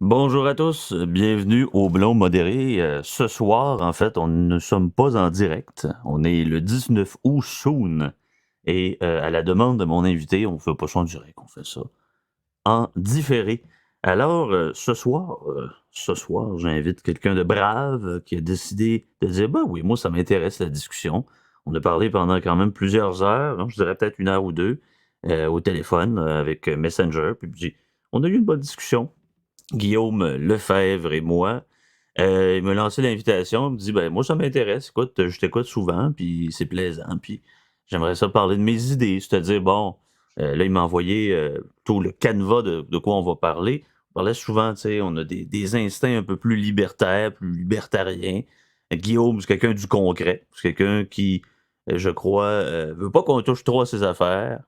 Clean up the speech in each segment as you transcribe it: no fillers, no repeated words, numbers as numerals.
Bonjour à tous, bienvenue au Blond Modéré. Ce soir, en fait, on ne sommes pas en direct. On est le 19 août soon. Et à la demande de mon invité, on ne fait pas ça en direct, on fait ça en différé. Alors, ce soir, j'invite quelqu'un de brave qui a décidé de dire, bah oui, moi, ça m'intéresse la discussion. On a parlé pendant quand même plusieurs heures, hein, je dirais peut-être 1 heure ou deux, au téléphone avec Messenger. Puis on a eu une bonne discussion. Guillaume Lefebvre et moi. Il m'a lancé l'invitation, il me dit ben moi ça m'intéresse, écoute, je t'écoute souvent, puis c'est plaisant, puis j'aimerais ça parler de mes idées, c'est-à-dire bon, là il m'a envoyé tout le canevas de quoi on va parler. On parlait souvent, tu sais, on a des instincts un peu plus libertaires, plus libertariens. Guillaume, c'est quelqu'un du concret, c'est quelqu'un qui, je crois, veut pas qu'on touche trop à ses affaires,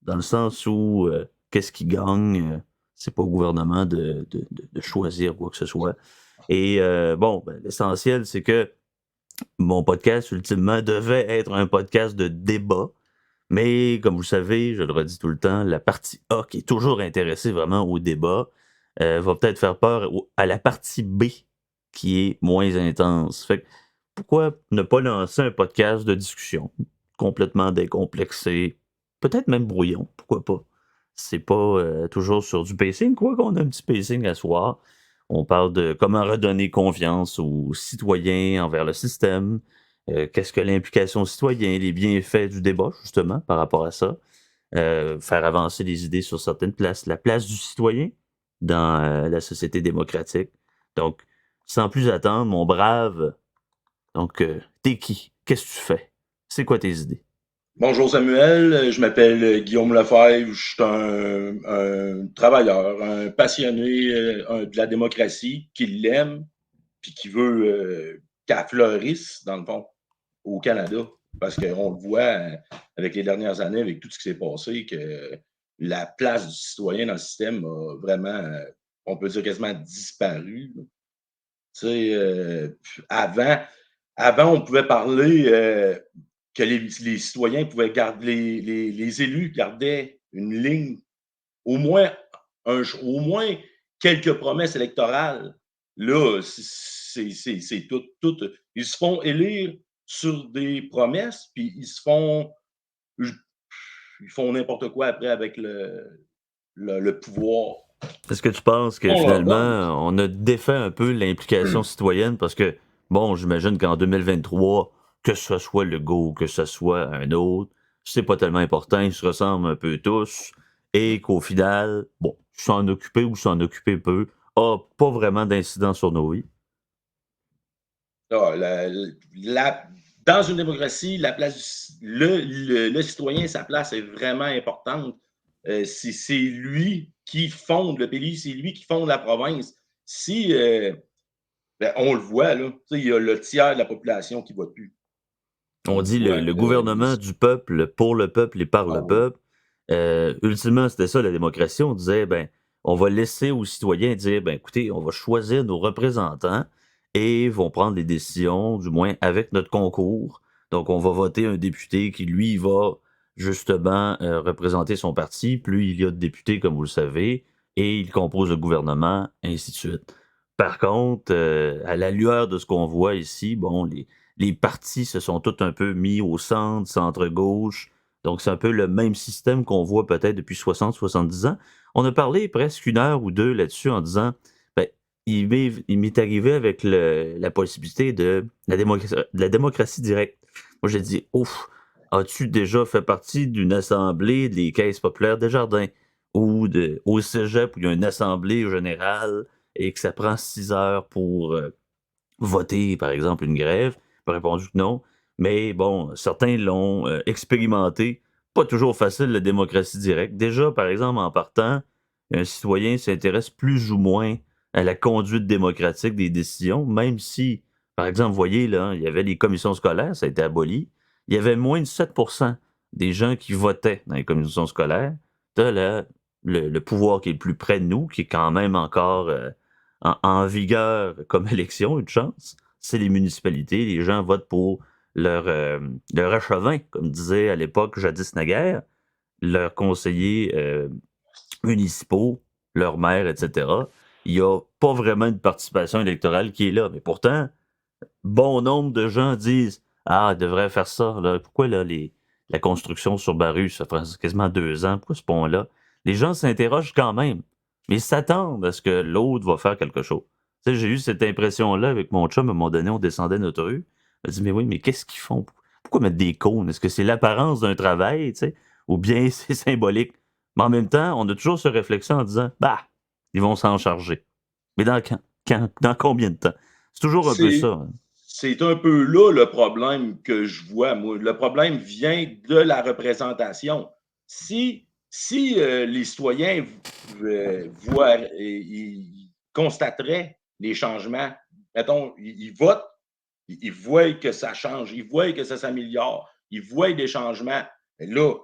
dans le sens où qu'est-ce qu'il gagne, c'est pas au gouvernement de choisir quoi que ce soit. Et bon, ben, l'essentiel, c'est que mon podcast, ultimement, devait être un podcast de débat. Mais comme vous le savez, je le redis tout le temps, la partie A, qui est toujours intéressée vraiment au débat, va peut-être faire peur à la partie B, qui est moins intense. Fait que pourquoi ne pas lancer un podcast de discussion complètement décomplexé, peut-être même brouillon, pourquoi pas? C'est pas toujours sur du pacing, quoi qu'on a un petit pacing à soir. On parle de comment redonner confiance aux citoyens envers le système, qu'est-ce que l'implication citoyenne, les bienfaits du débat, justement, par rapport à ça, faire avancer les idées sur certaines places, la place du citoyen dans la société démocratique. Donc, sans plus attendre, mon brave, donc, t'es qui? Qu'est-ce que tu fais? C'est quoi tes idées? Bonjour Samuel, je m'appelle Guillaume Lefebvre, je suis un travailleur, un passionné de la démocratie, qui l'aime, puis qui veut qu'elle fleurisse, dans le fond, au Canada. Parce qu'on le voit avec les dernières années, avec tout ce qui s'est passé, que la place du citoyen dans le système a vraiment, on peut dire quasiment disparu. Tu sais, avant, avant, on pouvait parler que les citoyens pouvaient garder, les élus gardaient une ligne, au moins, au moins quelques promesses électorales. Là, c'est tout. Ils se font élire sur des promesses, puis ils font n'importe quoi après avec le pouvoir. Est-ce que tu penses que On leur finalement, donne. on a défait un peu l'implication citoyenne? Parce que, bon, j'imagine qu'en 2023, que ce soit Legault, que ce soit un autre, c'est pas tellement important, ils se ressemblent un peu tous, et qu'au final, bon, s'en occuper ou s'en occuper peu, a pas vraiment d'incidence sur nos vies. Ah, dans une démocratie, la place le citoyen, sa place est vraiment importante. C'est lui qui fonde le pays, c'est lui qui fonde la province. Si ben, on le voit, là, il y a le tiers de la population qui ne vote plus. On On le dit voit. le gouvernement du peuple, pour le peuple et par Ah le oui. peuple. Ultimement, c'était ça la démocratie. On disait, ben, on va laisser aux citoyens dire, ben, écoutez, on va choisir nos représentants et vont prendre les décisions, du moins avec notre concours. Donc, on va voter un député qui, lui, va justement représenter son parti. Plus il y a de députés, comme vous le savez, et il compose le gouvernement, ainsi de suite. Par contre, à la lueur de ce qu'on voit ici, bon, les partis se sont tous un peu mis au centre, centre-gauche. Donc, c'est un peu le même système qu'on voit peut-être depuis 60-70 ans. On a parlé presque 1 heure ou deux là-dessus en disant, ben, il m'est arrivé avec la possibilité de la démocratie directe. Moi, j'ai dit, ouf, as-tu déjà fait partie d'une assemblée des caisses populaires Desjardins ou au cégep où il y a une assemblée générale et que ça prend 6 heures pour voter, par exemple, une grève? Il m'a répondu que non. Mais bon, certains l'ont expérimenté. Pas toujours facile, la démocratie directe. Déjà, par exemple, en partant, un citoyen s'intéresse plus ou moins à la conduite démocratique des décisions, même si, par exemple, vous voyez, là, il y avait les commissions scolaires, ça a été aboli. Il y avait moins de 7% des gens qui votaient dans les commissions scolaires. T'as le pouvoir qui est le plus près de nous, qui est quand même encore en vigueur comme élection, une chance, c'est les municipalités. Les gens votent pour leur échevin, comme disait à l'époque jadis naguère, leurs conseillers municipaux, leurs maires, etc. il n'y a pas vraiment une participation électorale qui est là. Mais pourtant, bon nombre de gens disent ah, il devrait faire ça. Là. Pourquoi là, la construction sur Baru, ça fait quasiment 2 ans, pourquoi ce pont-là? Les gens s'interrogent quand même, mais ils s'attendent à ce que l'autre va faire quelque chose. Tu sais, j'ai eu cette impression-là avec mon chum, à un moment donné, on descendait notre rue. Je me dit, mais oui, mais qu'est-ce qu'ils font? Pourquoi mettre des cônes? Est-ce que c'est l'apparence d'un travail, tu sais, ou bien c'est symbolique? Mais en même temps, on a toujours ce réflexion en disant, bah, ils vont s'en charger. Mais dans combien de temps? C'est toujours un peu ça. C'est, Hein. c'est un peu là le problème que je vois, moi. Le problème vient de la représentation. Si les citoyens voient et ils constateraient les changements, mettons, ils votent, ils voient que ça change, ils voient que ça s'améliore, ils voient des changements. Là,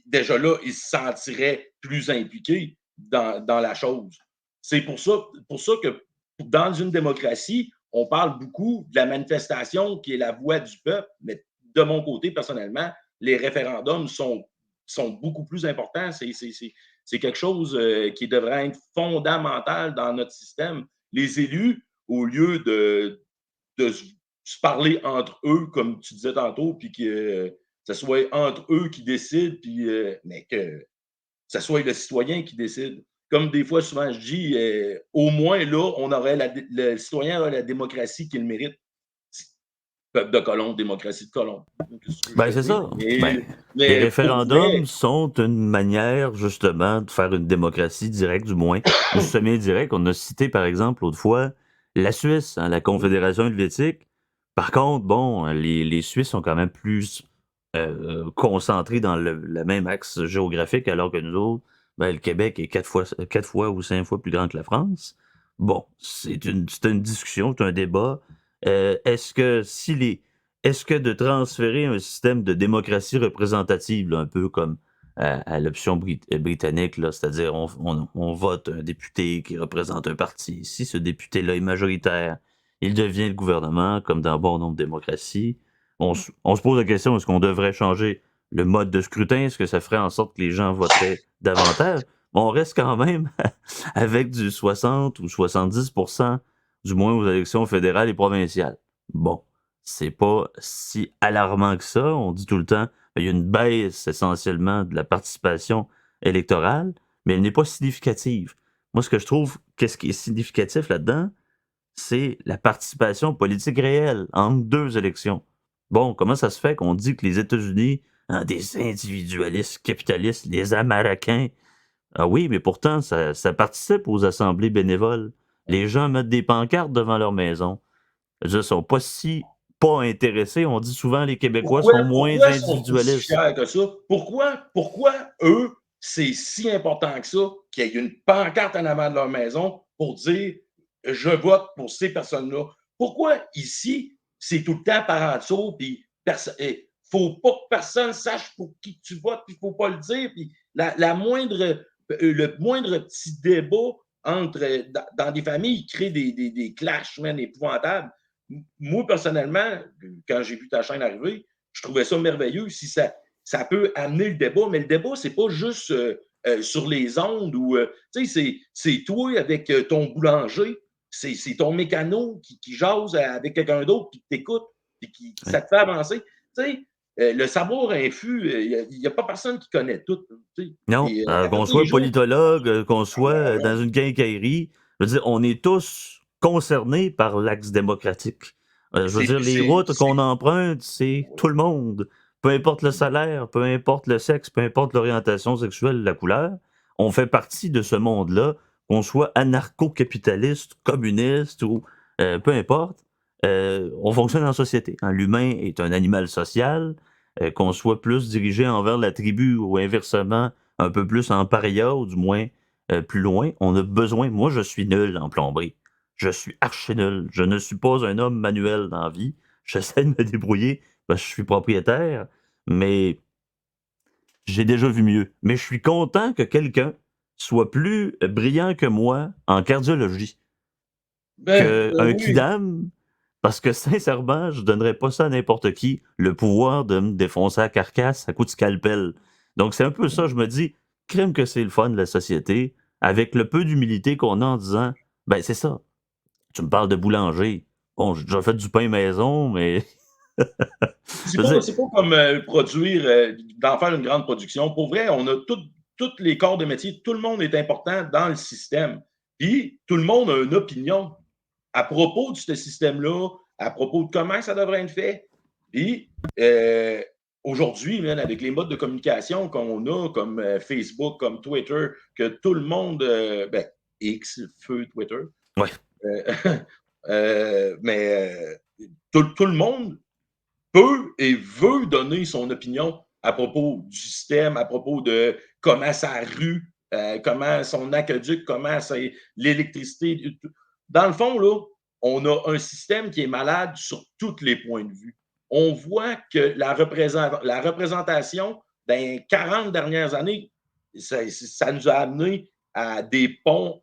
déjà là, ils se sentiraient plus impliqués dans la chose. C'est pour ça que dans une démocratie, on parle beaucoup de la manifestation qui est la voix du peuple, mais de mon côté, personnellement, les référendums sont beaucoup plus importants. C'est quelque chose qui devrait être fondamental dans notre système. Les élus, au lieu de se parler entre eux, comme tu disais tantôt, puis que ce soit entre eux qui décident, puis, mais que ce soit le citoyen qui décide. Comme des fois, souvent, je dis, au moins là, le citoyen aurait la démocratie qu'il mérite. Peuple de colon, démocratie de colon. Qu'est-ce que je Ben, te c'est dis? ça. Ben, les Mais pour référendums vrai, sont une manière, justement, de faire une démocratie directe, du moins, ou semi-directe. On a cité, par exemple, autrefois, la Suisse, hein, la Confédération helvétique. Par contre, bon, les Suisses sont quand même plus concentrés dans le même axe géographique, alors que nous autres, ben, le Québec est 4 fois ou 5 fois plus grand que la France. Bon, c'est une discussion, c'est un débat. Est-ce que si les est-ce que de transférer un système de démocratie représentative, là, un peu comme à l'option britannique, là, c'est-à-dire on vote un député qui représente un parti. Si ce député-là est majoritaire, il devient le gouvernement, comme dans bon nombre de démocraties. On se pose la question, est-ce qu'on devrait changer le mode de scrutin? Est-ce que ça ferait en sorte que les gens voteraient davantage? On reste quand même avec du 60 ou 70%, du moins aux élections fédérales et provinciales. Bon, c'est pas si alarmant que ça. On dit tout le temps, il y a une baisse essentiellement de la participation électorale, mais elle n'est pas significative. Moi, ce que je trouve, qu'est-ce qui est significatif là-dedans, c'est la participation politique réelle entre deux élections. Bon, comment ça se fait qu'on dit que les États-Unis, hein, des individualistes capitalistes, les Américains, ah oui, mais pourtant, ça participe aux assemblées bénévoles. Les gens mettent des pancartes devant leur maison. Ils sont pas intéressés. On dit souvent les Québécois pourquoi, sont moins pourquoi sont-ils si individualistes. fiers que ça? Pourquoi eux, c'est si important que ça qu'il y ait une pancarte en avant de leur maison pour dire je vote pour ces personnes-là? Pourquoi ici, c'est tout le temps par en dessous, puis il faut pas que personne sache pour qui tu votes, puis il faut pas le dire, puis le moindre petit débat dans des familles crée des clashs, man, épouvantables. Moi, personnellement, quand j'ai vu ta chaîne arriver, je trouvais ça merveilleux. Si ça peut amener le débat, mais le débat, c'est pas juste sur les ondes ou, tu sais, c'est toi avec ton boulanger, c'est ton mécano qui jase avec quelqu'un d'autre, qui t'écoute, puis Ouais. ça te fait avancer. Tu sais, le savoir infus, il n'y a pas personne qui connaît tout. Tu sais. Non, Puis, à qu'on tous les soit jours, politologue, qu'on soit ouais, dans une quincaillerie, je veux dire, on est tous concernés par l'axe démocratique. Je veux c'est dire, les routes qu'on emprunte, c'est tout le monde. Peu importe le salaire, peu importe le sexe, peu importe l'orientation sexuelle, la couleur, on fait partie de ce monde-là, qu'on soit anarcho-capitaliste, communiste ou peu importe. On fonctionne en société. Hein. L'humain est un animal social, qu'on soit plus dirigé envers la tribu ou inversement un peu plus en paria ou du moins plus loin, on a besoin. Moi, je suis nul en plomberie. Je suis archi nul. Je ne suis pas un homme manuel dans la vie. J'essaie de me débrouiller parce que je suis propriétaire, mais j'ai déjà vu mieux. Mais je suis content que quelqu'un soit plus brillant que moi en cardiologie, qu'un oui. kidam, parce que sincèrement, je donnerais pas ça à n'importe qui, le pouvoir de me défoncer la carcasse à coup de scalpel. Donc c'est un peu ça, je me dis, crème que c'est le fun de la société, avec le peu d'humilité qu'on a en disant, Ben, c'est ça. Tu me parles de boulanger. Bon, j'ai déjà fait du pain maison, mais C'est je veux pas, dire, c'est pas comme produire, d'en faire une grande production. Pour vrai, on a tous les corps de métier. Tout le monde est important dans le système. Puis, tout le monde a une opinion à propos de ce système-là, à propos de comment ça devrait être fait. Puis, aujourd'hui, avec les modes de communication qu'on a, comme Facebook, comme Twitter, que tout le monde, ben, X, feu Twitter, ouais, euh, mais tout le monde peut et veut donner son opinion à propos du système, à propos de comment sa rue, comment son aqueduc, comment c'est l'électricité. Dans le fond, là, on a un système qui est malade sur tous les points de vue. On voit que la représentation dans 40 dernières années, ça nous a amené à des ponts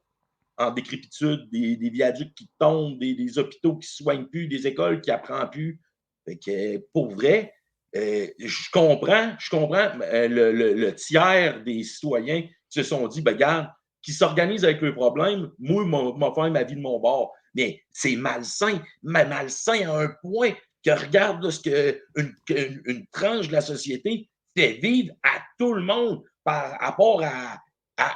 en décrépitude, des viaducs qui tombent, des hôpitaux qui ne se soignent plus, des écoles qui n'apprennent plus. Fait que, pour vrai, je comprends le tiers des citoyens qui se sont dit, ben, regarde, qui s'organisent avec le problème, moi, je vais faire ma vie de mon bord. Mais c'est malsain, malsain à un point que regarde là, ce qu'une tranche de la société fait vivre à tout le monde par rapport à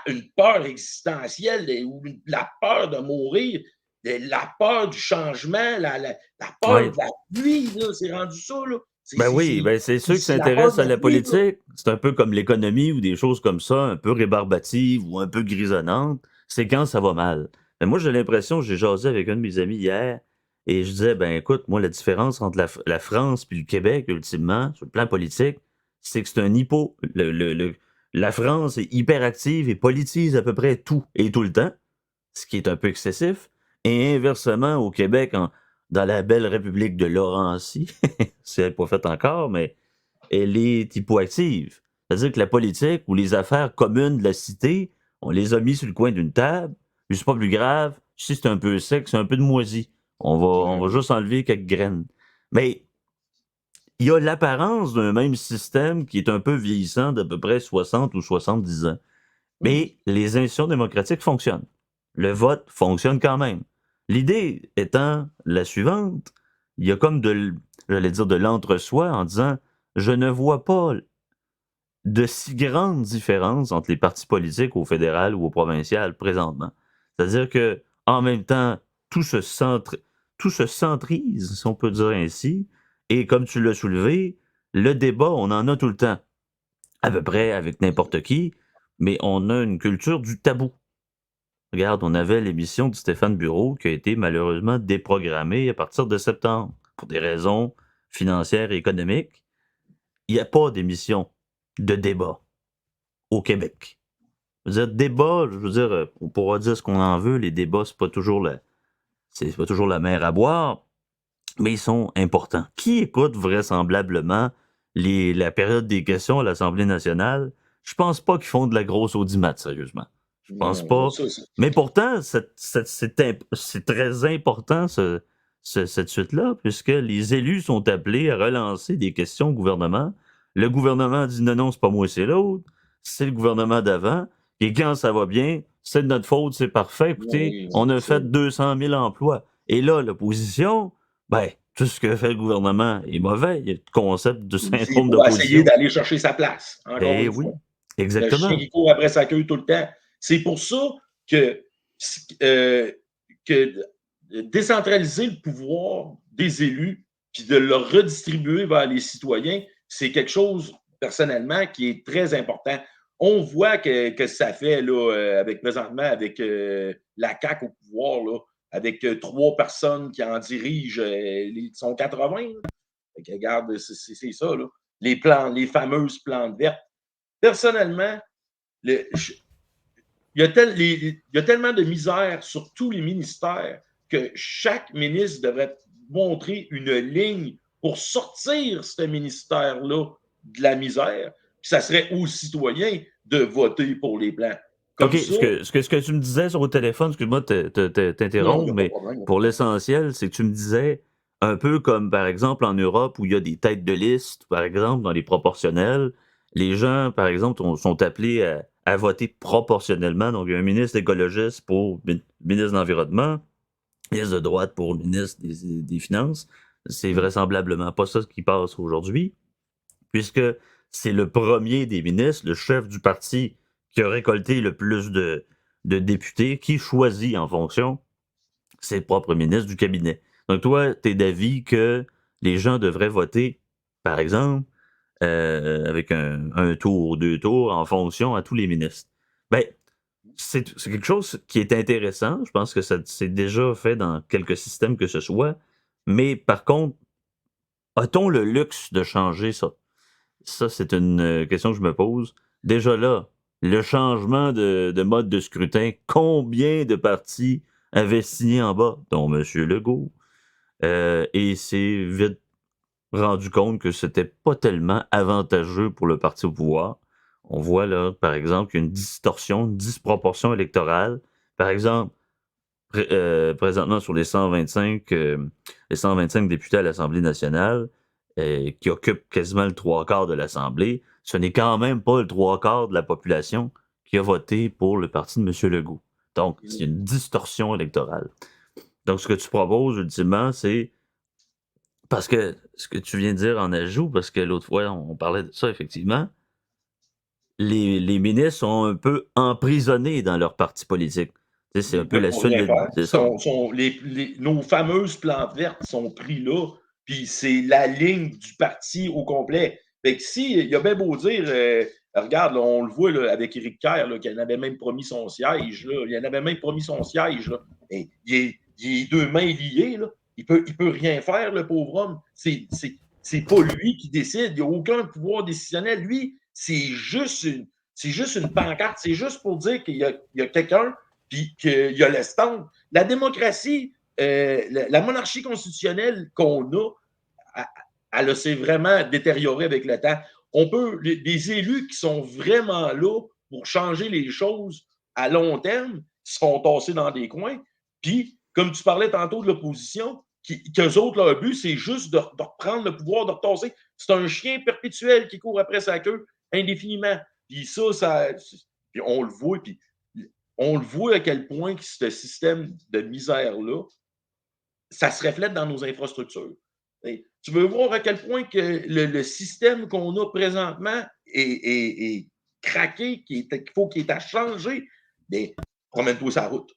une peur existentielle ou la peur de mourir, la peur du changement, la peur ouais. de la pluie, là, c'est rendu ça. Là. Ben oui, ben c'est ceux qui C'est la peur de s'intéressent à la la pluie. Là. politique. C'est un peu comme l'économie ou des choses comme ça, un peu rébarbatives ou un peu grisonnantes. C'est quand ça va mal. Mais moi, j'ai l'impression, j'ai jasé avec un de mes amis hier et je disais, ben écoute, moi, la différence entre la France puis le Québec, ultimement, sur le plan politique, c'est que c'est un hypo. La France est hyperactive et politise à peu près tout et tout le temps, ce qui est un peu excessif. Et inversement, au Québec, dans la belle République de Laurentie, si elle n'est pas faite encore, mais elle est hypoactive. C'est-à-dire que la politique ou les affaires communes de la cité, on les a mis sur le coin d'une table, puis c'est pas plus grave, si c'est un peu sec, c'est un peu de moisi. On va juste enlever quelques graines. Mais il y a l'apparence d'un même système qui est un peu vieillissant d'à peu près 60 ou 70 ans. Mais les institutions démocratiques fonctionnent. Le vote fonctionne quand même. L'idée étant la suivante, il y a comme j'allais dire de l'entre-soi en disant, je ne vois pas de si grandes différences entre les partis politiques au fédéral ou au provincial présentement. C'est-à-dire que, en même temps, tout se tout se centrise, si on peut dire ainsi, et comme tu l'as soulevé, le débat, on en a tout le temps, à peu près avec n'importe qui, mais on a une culture du tabou. Regarde, on avait l'émission de Stéphane Bureau qui a été malheureusement déprogrammée à partir de septembre pour des raisons financières et économiques. Il n'y a pas d'émission de débat au Québec. Je veux dire, débat, je veux dire, on pourra dire ce qu'on en veut, les débats, c'est pas toujours la mer à boire, mais ils sont importants. Qui écoute vraisemblablement la période des questions à l'Assemblée nationale? Je pense pas qu'ils font de la grosse audimat, sérieusement. Je pense Non, pas. Mais pourtant, c'est très important, cette suite-là, puisque les élus sont appelés à relancer des questions au gouvernement. Le gouvernement dit non, non, c'est pas moi, c'est l'autre. C'est le gouvernement d'avant. Et quand ça va bien, c'est de notre faute, c'est parfait. Écoutez, Oui, on a c'est ça. fait 200 000 emplois. Et là, l'opposition, ben, tout ce que fait le gouvernement est mauvais. Il y a le concept de C'est syndrome pour essayer d'opposition. d'aller chercher sa place, encore Eh une oui, fois. Le chien exactement. qui court après sa queue tout le temps. C'est pour ça que, euh, que décentraliser le pouvoir des élus puis de le redistribuer vers les citoyens, c'est quelque chose, personnellement, qui est très important. On voit que ça fait là, présentement avec la CAQ au pouvoir, là, avec 3 personnes qui en dirigent, ils sont 80. Là. Fait que, regarde, c'est ça, là. Les fameuses plantes vertes. Personnellement, le, je, il y a tellement de misère sur tous les ministères que chaque ministre devrait montrer une ligne pour sortir ce ministère-là de la misère. Puis ça serait aux citoyens de voter pour les plans. OK, Comme ça, ce que tu me disais sur le téléphone, excuse-moi de non, il n'y t'interrompre, a pas de mais problème. pour l'essentiel, c'est que tu me disais un peu comme, par exemple, en Europe où il y a des têtes de liste, par exemple, dans les proportionnels, les gens, par exemple, sont appelés à voter proportionnellement. Donc, il y a un ministre écologiste pour ministre de l'Environnement, ministre de droite pour le ministre des Finances. C'est vraisemblablement pas ça qui passe aujourd'hui, puisque c'est le premier des ministres, le chef du parti qui a récolté le plus de députés, qui choisit en fonction ses propres ministres du cabinet. Donc toi, tu es d'avis que les gens devraient voter, par exemple, avec un tour ou 2 tours en fonction à tous les ministres. Ben, c'est quelque chose qui est intéressant. Je pense que ça c'est déjà fait dans quelques systèmes que ce soit. Mais par contre, a-t-on le luxe de changer ça? Ça, c'est une question que je me pose. Déjà là, le changement de mode de scrutin, combien de partis avaient signé en bas, dont M. Legault, et c'est vite rendu compte que c'était pas tellement avantageux pour le parti au pouvoir. On voit là, par exemple, qu'il y a une distorsion, une disproportion électorale. Par exemple, présentement sur les 125 députés à l'Assemblée nationale, qui occupent quasiment le trois quarts de l'Assemblée, ce n'est quand même pas le trois quarts de la population qui a voté pour le parti de M. Legault. Donc, c'est une distorsion électorale. Donc, ce que tu proposes, ultimement, c'est parce que ce que tu viens de dire en ajout, parce que l'autre fois, on parlait de ça, effectivement, les ministres sont un peu emprisonnés dans leur parti politique. Tu sais, c'est Ils un peu peuvent la pas rien seule... faire. C'est ça. Nos fameuses plantes vertes sont prises là, puis c'est la ligne du parti au complet. Fait que si, il a bien beau dire, regarde, là, on le voit là, avec Éric Kerr, là, qu'il en avait même promis son siège, là, il en avait même promis son siège, là. Et il est deux mains liées, là. Il peut rien faire, le pauvre homme. C'est pas lui qui décide, il n'y a aucun pouvoir décisionnel. Lui, c'est juste une pancarte, c'est juste pour dire qu'il y a quelqu'un puis qu'il y a le stand. La démocratie, la monarchie constitutionnelle qu'on a, elle s'est vraiment détériorée avec le temps. On peut, les élus qui sont vraiment là pour changer les choses à long terme se font tasser dans des coins. Puis, comme tu parlais tantôt de l'opposition, qu'eux autres, leur but, c'est juste de reprendre le pouvoir, de retasser. C'est un chien perpétuel qui court après sa queue indéfiniment. Puis ça puis on le voit, puis on le voit à quel point que ce système de misère-là, ça se reflète dans nos infrastructures. Et tu veux voir à quel point que le système qu'on a présentement est craqué, qu'il faut qu'il est à changer. Mais promène-toi sa route.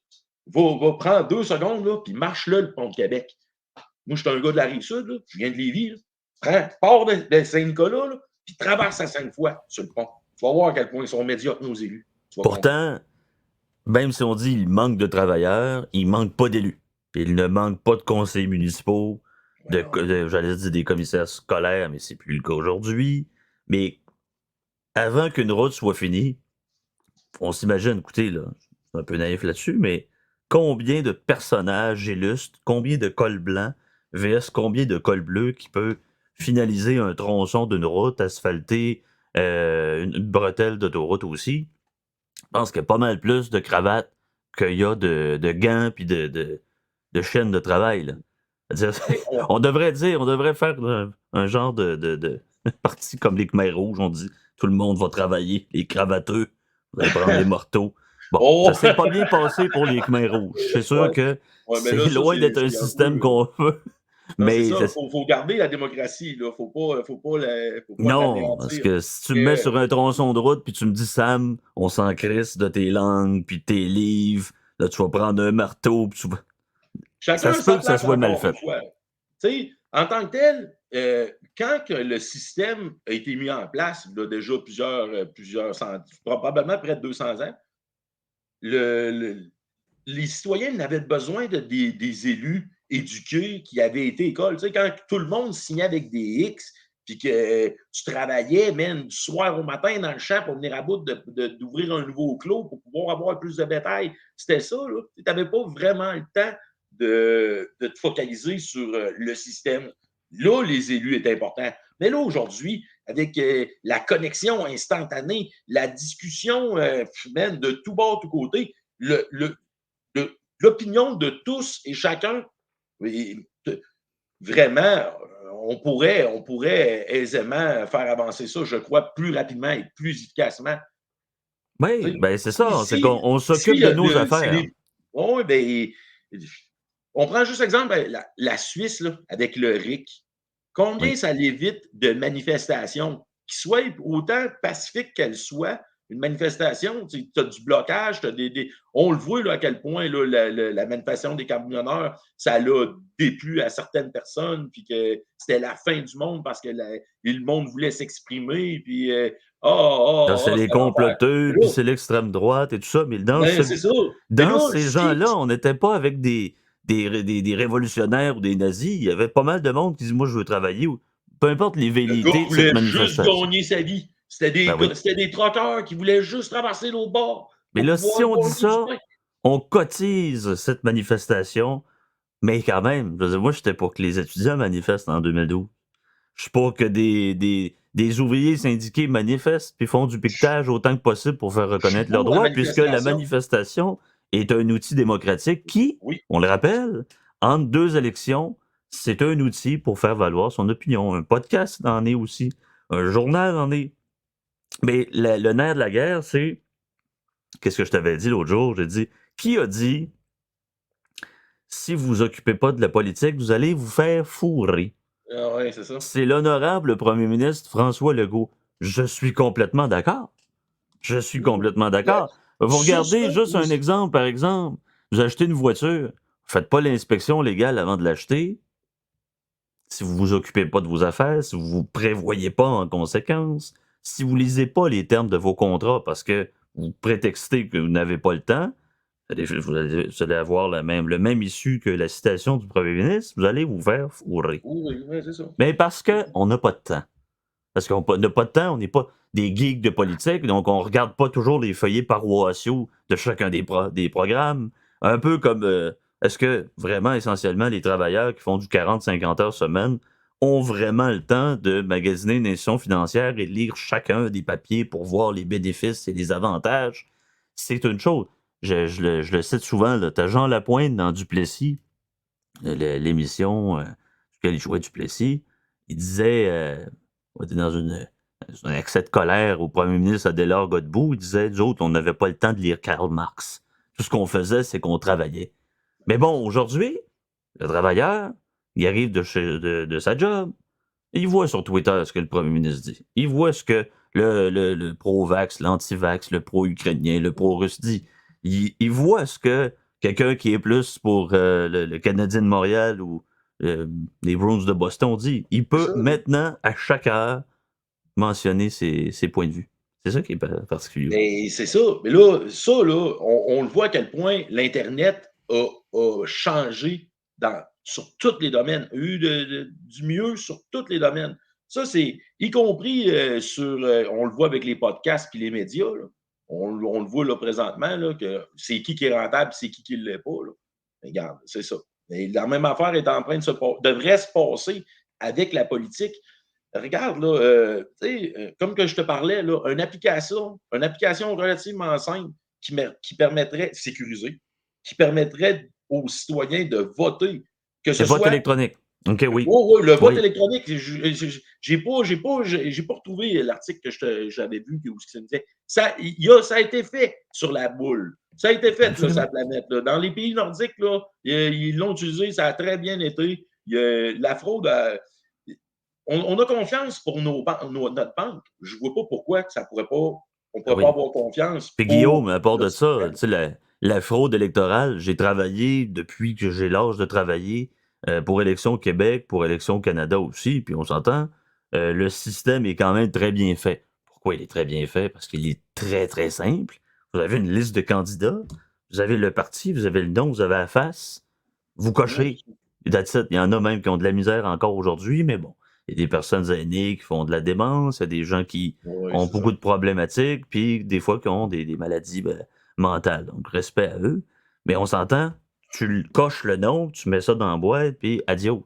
Va prendre 2 secondes, là, puis marche là le pont de Québec. Moi, je suis un gars de la Rive-Sud, là, je viens de Lévis. Là. Pars de Saint-Nicolas, là, puis traverse à 5 fois sur le pont. Tu vas voir à quel point ils sont médiocres, nos élus. Pourtant, même si on dit qu'il manque de travailleurs, il manque pas d'élus. Il ne manque pas de conseils municipaux, j'allais dire des commissaires scolaires, mais c'est plus le cas aujourd'hui. Mais avant qu'une route soit finie, on s'imagine, écoutez, là, c'est un peu naïf là-dessus, mais combien de personnages illustres, combien de cols blancs vs combien de cols bleus qui peut finaliser un tronçon d'une route asphaltée, une bretelle d'autoroute aussi. Je pense qu'il y a pas mal plus de cravates qu'il y a de gants puis de chaînes de travail. Là. C'est-à-dire, on devrait faire un genre de parti comme les Khmers rouges. On dit tout le monde va travailler, les cravateux, vous allez prendre les morteaux. Bon, ça s'est pas bien passé pour les Khmers rouges. C'est sûr que mais c'est là, ça, loin d'être un c'est un système peu. qu'on veut. Non, c'est Mais ça. Faut garder la démocratie. Il ne faut pas non, parce l'anéantir. que si tu me mets sur un tronçon de route puis tu me dis Sam, on s'en crisse de tes langues puis de tes livres, là tu vas prendre un marteau puis tu vas... Chacun Ça a se peut sa que ça place soit mal encore fait. une fois. En tant que tel, quand que le système a été mis en place, il y a déjà probablement près de 200 ans, les citoyens avaient besoin des élus éduqués qui avaient été école. Tu sais, quand tout le monde signait avec des X, puis que tu travaillais, même du soir au matin dans le champ pour venir à bout d'ouvrir un nouveau clos pour pouvoir avoir plus de bétail, c'était ça. Tu n'avais pas vraiment le temps de te focaliser sur le système. Là, les élus étaient importants. Mais là, aujourd'hui, avec la connexion instantanée, la discussion même de tout bord, tout côté, l'opinion de tous et chacun, vraiment, on pourrait aisément faire avancer ça, je crois, plus rapidement et plus efficacement. Oui, ben c'est ça, c'est Si, qu'on si s'occupe de nos affaires. Oui, ben, on prend juste exemple, la Suisse, là, avec le RIC. Combien Oui. ça l'évite de manifestations, qui soient autant pacifiques qu'elles soient, une manifestation, tu as du blocage, t'as on le voit là, à quel point là, la manifestation des camionneurs, ça l'a déplu à certaines personnes, puis que c'était la fin du monde parce que le monde voulait s'exprimer, puis Là, c'est les c'était l'enfer. comploteurs, Mais puis là, c'est l'extrême droite et tout ça, mais ben, c'est ça. Mais dans là, ces gens-là, on n'était pas avec des révolutionnaires ou des nazis. Il y avait pas mal de monde qui dit moi je veux travailler, ou peu importe les le gars velléités de cette voulait juste manifestation. gagner sa vie. Ben oui. C'était des troqueurs qui voulaient juste traverser l'autre bord Mais pour là, si pouvoir on dit gagner du ça, pain. on cotise cette manifestation, mais quand même, je veux dire, moi j'étais pour que les étudiants manifestent en 2012. Je suis pour que des ouvriers syndiqués manifestent puis font du piquetage autant que possible pour faire Je suis reconnaître leurs pour la droits, puisque la manifestation. manifestation est un outil démocratique qui, Oui, on le rappelle, entre deux élections, c'est un outil pour faire valoir son opinion. Un podcast en est aussi. Un journal en est. Mais le nerf de la guerre, c'est, qu'est-ce que je t'avais dit l'autre jour? J'ai dit, qui a dit, si vous vous occupez pas de la politique, vous allez vous faire fourrer? ouais, c'est ça. C'est l'honorable premier ministre François Legault. Je suis complètement d'accord. Je suis Oui, complètement là, d'accord. Vous sur ça regardez juste un aussi. exemple, par exemple. Vous achetez une voiture, vous faites pas l'inspection légale avant de l'acheter. Si vous vous occupez pas de vos affaires, si vous vous prévoyez pas en conséquence, si vous lisez pas les termes de vos contrats parce que vous prétextez que vous n'avez pas le temps, vous allez avoir le même issue que la citation du premier ministre, vous allez vous faire fourrer. Oui, oui, ouais, c'est ça. Mais parce qu'on n'a pas de temps. Parce qu'on n'a pas de temps, on n'est pas des geeks de politique, donc on regarde pas toujours les feuillets paroissiaux de chacun des programmes. Un peu comme, est-ce que vraiment, essentiellement, les travailleurs qui font du 40-50 heures semaine ont vraiment le temps de magasiner une institution financière et de lire chacun des papiers pour voir les bénéfices et les avantages? C'est une chose. Je le cite souvent, tu as Jean Lapointe dans Duplessis, l'émission laquelle il jouait Duplessis. Il disait, on était dans un excès de colère au premier ministre Adélard Godbout, il disait, nous autres, on n'avait pas le temps de lire Karl Marx. Tout ce qu'on faisait, c'est qu'on travaillait. Mais bon, aujourd'hui, le travailleur, il arrive de sa job, il voit sur Twitter ce que le premier ministre dit. Il voit ce que le pro-vax, l'anti-vax, le pro-ukrainien, le pro-russe dit. Il voit ce que quelqu'un qui est plus pour le Canadien de Montréal ou les Bruins de Boston dit. Il C'est peut ça, là. maintenant, à chaque heure, mentionner ses points de vue. C'est ça qui est particulier aujourd'hui. Mais c'est ça. Mais là, ça, là, on le voit à quel point l'Internet a changé sur tous les domaines, a eu du mieux sur tous les domaines. Ça, c'est y compris on le voit avec les podcasts et les médias. Là. On le voit là, présentement, là, que c'est qui est rentable et c'est qui ne l'est pas. Là. Mais regarde, c'est ça. Mais la même affaire est en train devrait se passer avec la politique. Regarde, là, comme que je te parlais, là, une application relativement simple qui permettrait, sécurisée, qui permettrait aux citoyens de voter, que Le ce vote soit électronique. OK, oui. oui, oui, le vote Oui. électronique, j'ai pas retrouvé l'article que j'avais vu où ça me disait. Ça a été fait sur la boule. Ça a été fait, là, Absolument. sa planète. Là. Dans les pays nordiques, là, ils l'ont utilisé, ça a très bien été. La fraude, on a confiance pour notre banque. Je ne vois pas pourquoi que on ne Ah pourrait pas oui. avoir confiance Puis pour Guillaume, à part de notre ça, système. tu sais, la fraude électorale, j'ai travaillé depuis que j'ai l'âge de travailler pour Élections Québec, pour Élections Canada aussi, puis on s'entend, le système est quand même très bien fait. Pourquoi il est très bien fait? Parce qu'il est très, très simple. Vous avez une liste de candidats, vous avez le parti, vous avez le nom, vous avez la face, vous Ouais, cochez. That's it. Il y en a même qui ont de la misère encore aujourd'hui, mais bon. Il y a des personnes aînées qui font de la démence, il y a des gens qui ouais, ont c'est ça. beaucoup de problématiques, puis des fois qui ont des maladies mentales. Donc, respect à eux. Mais on s'entend, coches le nom, tu mets ça dans la boîte, puis adios.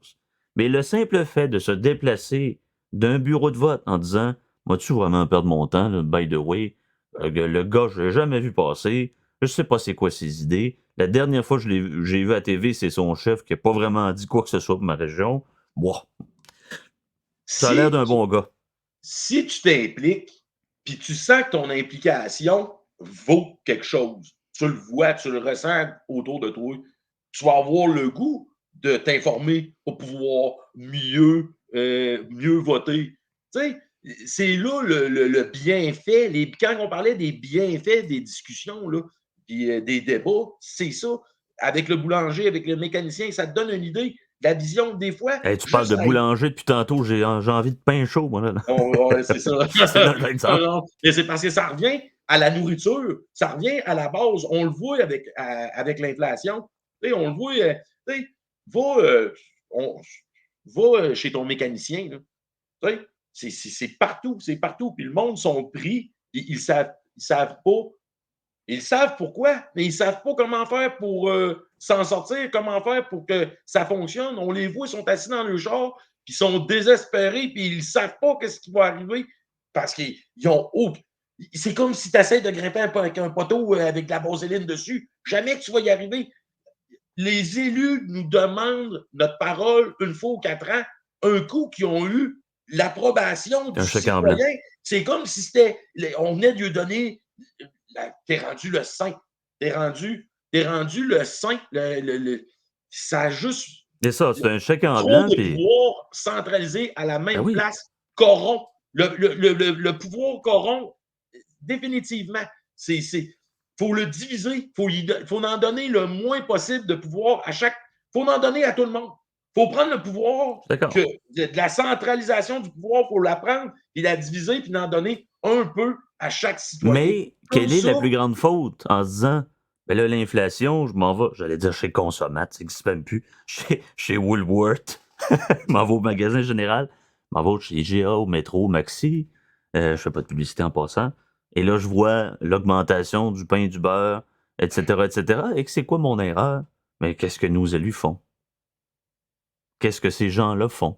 Mais le simple fait de se déplacer d'un bureau de vote en disant Moi-tu vraiment perdre mon temps, là, by the way, le gars, je l'ai jamais vu passer, je sais pas c'est quoi ses idées. La dernière fois que j'ai vu à TV, c'est son chef qui a pas vraiment dit quoi que ce soit pour ma région. Boah, ça a l'air Si d'un bon gars. si tu t'impliques, puis tu sens que ton implication vaut quelque chose, tu le vois, tu le ressens autour de toi, tu vas avoir le goût de t'informer pour pouvoir mieux voter. Tu sais, c'est là le bienfait. Quand on parlait des bienfaits des discussions, là, puis des débats, c'est ça. Avec le boulanger, avec le mécanicien, ça te donne une idée de la vision. Des fois, Hey, tu parles juste de boulanger depuis tantôt, j'ai envie de pain chaud, moi, là. ouais, c'est ça. C'est un exemple. Non, mais c'est parce que ça revient à la nourriture, ça revient à la base. On le voit avec l'inflation. Tu sais, on le voit, tu sais, va, chez ton mécanicien. Là. Tu sais, c'est partout, c'est partout. Puis le monde sont pris, ils savent pas. Ils savent pourquoi, mais ils ne savent pas comment faire pour s'en sortir, comment faire pour que ça fonctionne. On les voit, ils sont assis dans le char, puis ils sont désespérés, puis ils ne savent pas ce qui va arriver parce qu'ils ont. C'est comme si tu essaies de grimper avec un poteau avec de la vaseline dessus. Jamais que tu vas y arriver. Les élus nous demandent notre parole une fois ou 4 ans, un coup qu'ils ont eu l'approbation Un du chèque en blanc. citoyen. C'est comme si c'était. On venait de lui donner t'es rendu le saint. T'es rendu le saint. Ça a juste C'est ça, c'est un chèque en trop blanc, de puis pouvoir centralisé à la ben même oui. place corrompt. Le pouvoir corrompt définitivement. Il faut le diviser. Il faut en donner le moins possible de pouvoir à chaque. Il faut en donner à tout le monde. Il faut prendre le pouvoir, D'accord. de la centralisation du pouvoir, il faut la prendre, puis la diviser, puis en donner un peu à chaque citoyen. Mais Comme quelle est ça, la plus grande faute en se disant, ben là, l'inflation, je m'en vais, j'allais dire chez Consomat, ça n'existe même plus, chez Woolworth, je m'en vais au magasin général, je m'en vais chez IGA, au métro, Maxi, je fais pas de publicité en passant, et là, je vois l'augmentation du pain et du beurre, etc., etc., et que c'est quoi mon erreur? Mais qu'est-ce que nos élus font? Qu'est-ce que ces gens-là font?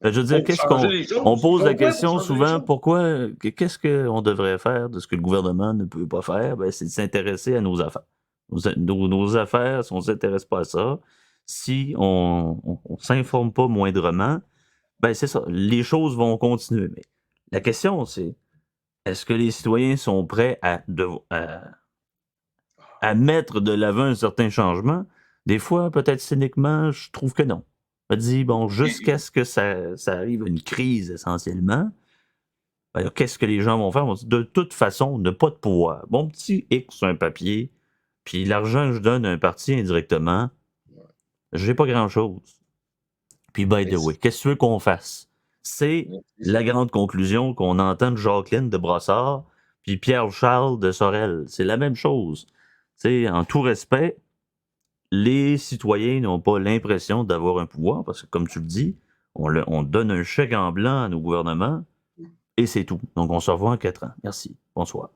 Je veux dire, faut qu'est-ce changer qu'on les on choses. Ils pose la font quoi pour question changer les souvent, choses? pourquoi, qu'est-ce qu'on devrait faire de ce que le gouvernement ne peut pas faire? Ben, c'est de s'intéresser à nos affaires. Nos affaires, si on ne s'intéresse pas à ça, si on s'informe pas moindrement, ben c'est ça, les choses vont continuer. Mais la question, c'est, est-ce que les citoyens sont prêts à mettre de l'avant un certain changement? Des fois, peut-être cyniquement, je trouve que non. Je me dis, bon, jusqu'à ce que ça arrive à une crise essentiellement, ben, qu'est-ce que les gens vont faire? Ils vont dire, de toute façon, on n'a pas de pouvoir. Mon petit X sur un papier, puis l'argent que je donne à un parti indirectement, j'ai pas grand-chose. Puis, by the way, qu'est-ce que tu veux qu'on fasse? C'est la grande conclusion qu'on entend de Jacqueline de Brossard, puis Pierre-Charles de Sorel. C'est la même chose. Tu sais, en tout respect, les citoyens n'ont pas l'impression d'avoir un pouvoir, parce que, comme tu le dis, on donne un chèque en blanc à nos gouvernements, et c'est tout. Donc, on se revoit en 4 ans. Merci. Bonsoir.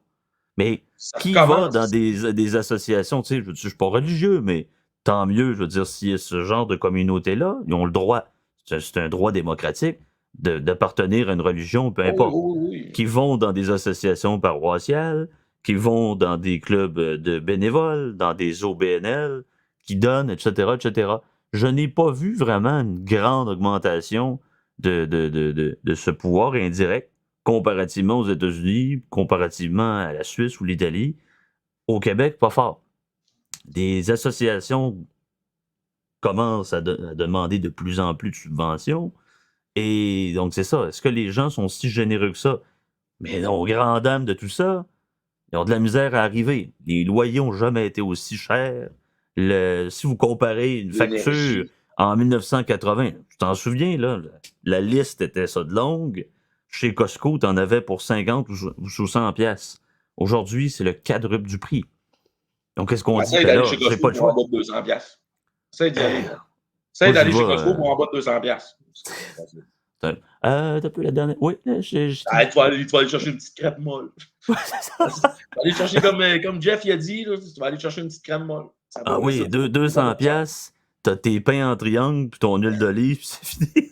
Mais Ça qui va dans commence. des associations, tu sais, je suis pas religieux, mais tant mieux, je veux dire, s'il y a ce genre de communauté-là, ils ont le droit, c'est un droit démocratique, d'appartenir à une religion, peu Oh, importe, oui, oui, oui. qui vont dans des associations paroissiales, qui vont dans des clubs de bénévoles, dans des OBNL, qui donnent, etc., etc. Je n'ai pas vu vraiment une grande augmentation de ce pouvoir indirect comparativement aux États-Unis, comparativement à la Suisse ou l'Italie. Au Québec, pas fort. Des associations commencent à demander de plus en plus de subventions. Et donc, c'est ça. Est-ce que les gens sont si généreux que ça? Mais non, aux grandes dames de tout ça, ils ont de la misère à arriver. Les loyers n'ont jamais été aussi chers. Si vous comparez une facture L'énergie. en 1980, tu t'en souviens, là, la liste était ça de longue. Chez Costco, tu en avais pour 50 ou 60 pièces. Aujourd'hui, c'est le quadruple du prix. Donc, qu'est-ce qu'on dit? Essaye Ben d'aller là, chez j'ai Costco pas le pour en choix. bas de 200 piastres. Essaye d'y aller, Euh, là. Essaye moi, j'y d'aller vais. chez Costco pour en bas de 200 piastres. T'as plus la dernière. Oui, là, Ah, tu vas aller chercher une petite crêpe molle. Ouais, c'est Tu ça. vas aller chercher comme Jeff il a dit, là, tu vas aller chercher une petite crème molle. C'est à peu Ah près ça. oui, 200 pièces, t'as tes pains en triangle, puis ton huile d'olive, puis c'est fini.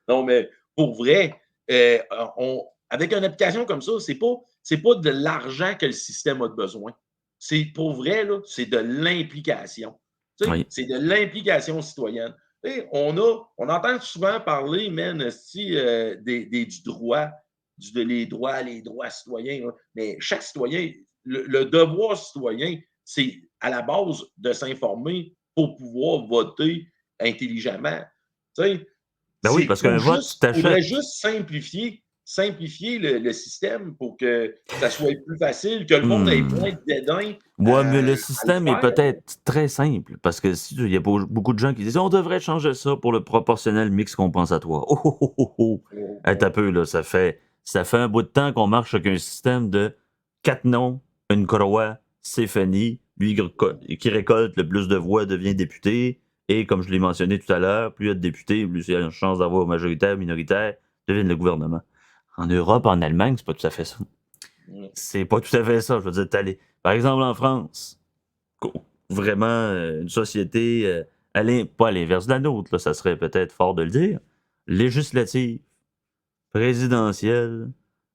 Non, mais pour vrai, avec une application comme ça, c'est pas de l'argent que le système a besoin. C'est pour vrai, là, c'est de l'implication. Tu sais, Oui. c'est de l'implication citoyenne. Tu sais, on entend souvent parler, man, du droit, les droits citoyens, là. Mais chaque citoyen, le devoir citoyen, c'est à la base de s'informer pour pouvoir voter intelligemment. Tu sais, Ben oui, parce qu'un vote, tu faudrait t'achètes. juste simplifier le système pour que ça soit plus facile, que le monde ait moins de dédain Ouais, mais à le le système est faire. peut-être très simple, parce que si il y a beaucoup de gens qui disent on devrait changer ça pour le proportionnel mix compensatoire. Oh, oh, oh, oh, oh. Hey, t'as peu, là, ça fait un bout de temps qu'on marche avec un système de 4 noms, une croix, c'est fini. Lui qui récolte le plus de voix devient député. Et comme je l'ai mentionné tout à l'heure, plus il y a de députés, plus il y a une chance d'avoir majoritaire, minoritaire, deviennent le gouvernement. En Europe, en Allemagne, c'est pas tout à fait ça. C'est pas tout à fait ça. Je veux dire, par exemple, en France, vraiment une société, pas à l'inverse de la nôtre, là, ça serait peut-être fort de le dire, législative, présidentielle,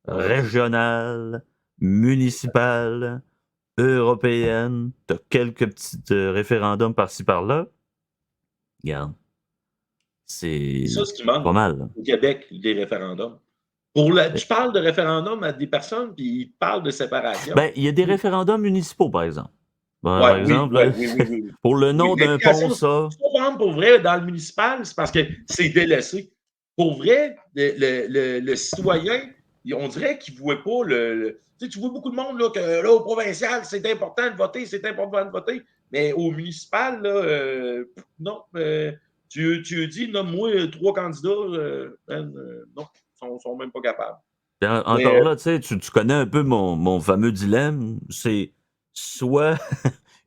régionale, municipale, européenne, t'as quelques petits référendums par-ci par-là. Regarde, C'est c'est ça ce qui manque pas mal. Là. au Québec, des référendums. Tu parles de référendum à des personnes, puis ils parlent de séparation. Ben, il y a des référendums municipaux, par exemple. Ben, Ouais, par exemple, oui. pour le Oui, nom d'un pont, l'implication, ça. tu vas prendre pour vrai dans le municipal, c'est parce que c'est délaissé. Pour vrai, le citoyen, on dirait qu'il ne voit pas tu sais, tu vois beaucoup de monde là, que là, au provincial, c'est important de voter, c'est important de voter. Mais au municipal, là, non. Tu dis, nomme-moi 3 candidats, non, ils sont même pas capables. Mais Encore là, tu sais, tu connais un peu mon fameux dilemme. C'est soit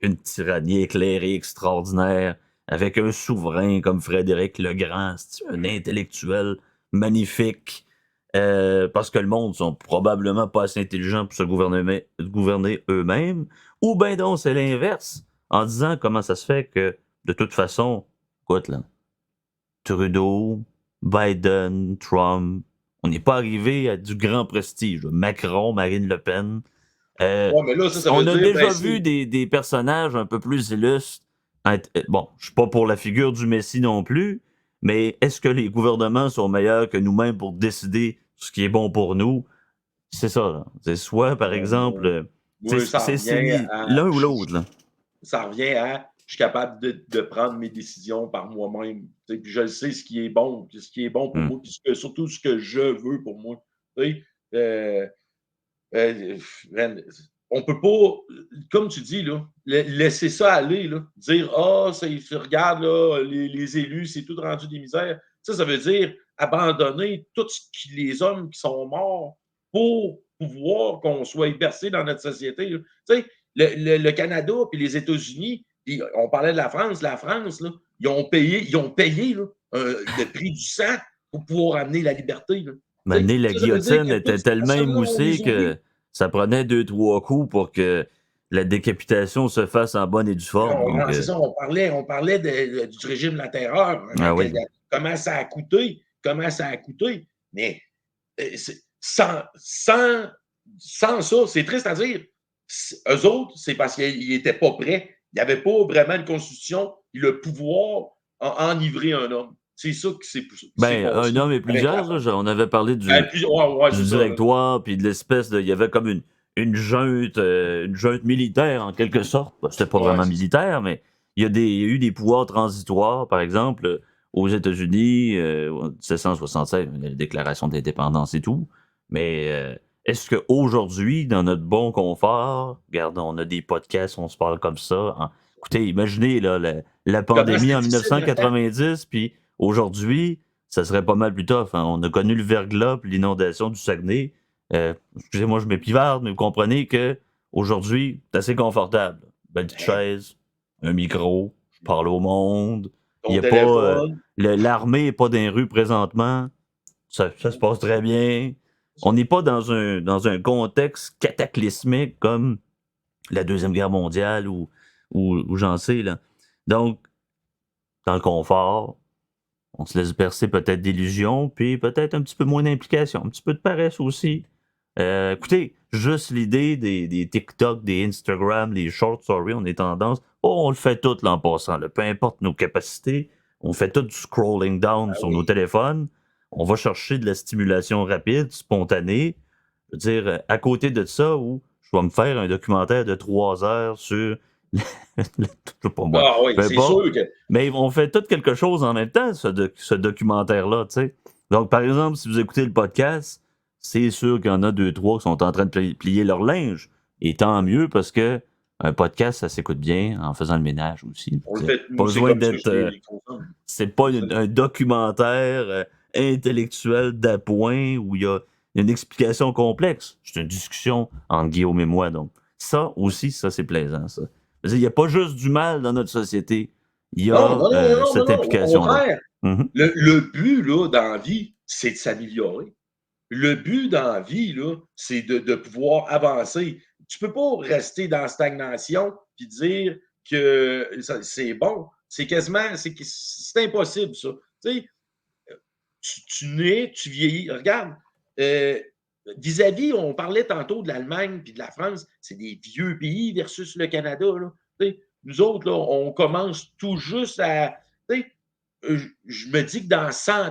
une tyrannie éclairée extraordinaire avec un souverain comme Frédéric le Grand, c'est un intellectuel magnifique, parce que le monde sont probablement pas assez intelligents pour se gouverner eux-mêmes, ou ben donc c'est l'inverse, en disant comment ça se fait que, de toute façon, écoute là, Trudeau, Biden, Trump, on n'est pas arrivé à du grand prestige. Macron, Marine Le Pen. Euh, ouais, mais là, ça veut on a dire, ben, déjà vu des personnages un peu plus illustres. Bon, je suis pas pour la figure du Messie non plus, mais est-ce que les gouvernements sont meilleurs que nous-mêmes pour décider ce qui est bon pour nous? C'est ça, là. C'est soit, par exemple, oui, c'est l'un ou l'autre, là. ça revient à je suis capable de prendre mes décisions par moi-même. Puis je le sais ce qui est bon, puis ce qui est bon pour Hmm. moi, puis surtout ce que je veux pour moi. Tu sais, euh, euh, on peut pas, comme tu dis, là, laisser ça aller, là, dire ah, regarde, là, les élus, c'est tout rendu des misères. Ça veut dire abandonner tous les hommes qui sont morts pour pouvoir qu'on soit bercé dans notre société. Tu sais, le Canada et les États-Unis, on parlait de la France là, ils ont payé là, le prix du sang pour pouvoir amener la liberté. Là. Maintenant, la Ça veut dire guillotine que toutes était ces tellement personnes-là, on émoussée les que oublie. ça prenait 2-3 coups pour que la décapitation se fasse en bonne et due forme. Donc, C'est ça, on parlait du régime de la terreur, ah oui. comment ça a coûté, mais sans ça, c'est triste à dire. Eux autres, c'est parce qu'ils n'étaient pas prêts. Il n'y avait pas vraiment une constitution, le pouvoir enivrer un homme. C'est ça qui s'est Ben, un passé homme et avec la plusieurs, là, France. on avait parlé Ouais, du c'est ça. Là. directoire, puis de l'espèce de. Il y avait comme une junte militaire, en quelque sorte. Ben, c'était pas Ouais, vraiment c'est ça. militaire, mais il y a eu des pouvoirs transitoires, par exemple, aux États-Unis, en 1776, la déclaration d'indépendance et tout. Mais est-ce qu'aujourd'hui, dans notre bon confort, regarde, on a des podcasts, on se parle comme ça. Écoutez, imaginez là, la Comment pandémie c'était en difficile dans le temps? 1990, puis aujourd'hui, ça serait pas mal plus tough. Hein. On a connu le verglas puis l'inondation du Saguenay. Excusez-moi, je m'épivarde, mais vous comprenez que aujourd'hui, c'est assez confortable. Belle petite chaise, un micro, je parle au monde. Il y Ton a pas. téléphone. L'armée n'est pas dans les rues présentement. Ça se passe très bien. On n'est pas dans un contexte cataclysmique comme la Deuxième Guerre mondiale ou j'en sais. Là. Donc, dans le confort, on se laisse bercer peut-être d'illusions, puis peut-être un petit peu moins d'implication, un petit peu de paresse aussi. Écoutez, juste l'idée des TikTok, des Instagram, les short stories, on est tendance. Oh, on le fait tout là, en passant. Là. Peu importe nos capacités, on fait tout du scrolling down Ah sur nos oui. téléphones. On va chercher de la stimulation rapide, spontanée. Je veux dire, à côté de ça, où je vais me faire un documentaire de 3 heures sur... je sais pas moi, Ah oui, peu c'est importe. sûr que. Mais on fait tout quelque chose en même temps, ce documentaire-là, tu sais. Donc, par exemple, si vous écoutez le podcast, c'est sûr qu'il y en a 2, 3 qui sont en train de plier leur linge. Et tant mieux, parce que un podcast, ça s'écoute bien en faisant le ménage aussi. On le fait, Pas nous, c'est besoin comme ça que d'être... je les consomme. c'est pas un documentaire intellectuel d'appoint où il y a une explication complexe. C'est une discussion entre Guillaume et moi, donc. Ça aussi, ça, c'est plaisant, ça. Il n'y a pas juste du mal dans notre société. Il y Non, a non, non, non, non, cette non, au implication-là. contraire. Mhm. Le but, là, dans la vie, c'est de s'améliorer. Le but dans la vie, là, c'est de pouvoir avancer. Tu peux pas rester dans la stagnation puis dire que c'est bon. C'est quasiment, c'est impossible, ça. Tu sais, tu nais, tu vieillis. Regarde, euh, vis-à-vis, on parlait tantôt de l'Allemagne puis de la France, c'est des vieux pays versus le Canada. Là. Nous autres, là, on commence tout juste à. Je me dis que dans 100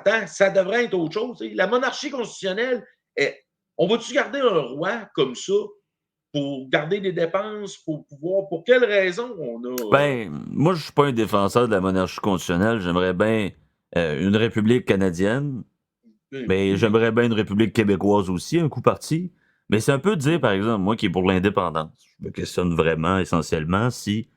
ans, ça devrait être autre chose. La monarchie constitutionnelle, on va-tu garder un roi comme ça pour garder des dépenses, pour pouvoir. Pour quelle raison on a. Ben, moi, je suis pas un défenseur de la monarchie constitutionnelle. J'aimerais bien une république canadienne, mais Oui, j'aimerais bien une république québécoise aussi, un coup parti. Mais c'est un peu dire, par exemple, moi qui est pour l'indépendance, je me questionne vraiment essentiellement si,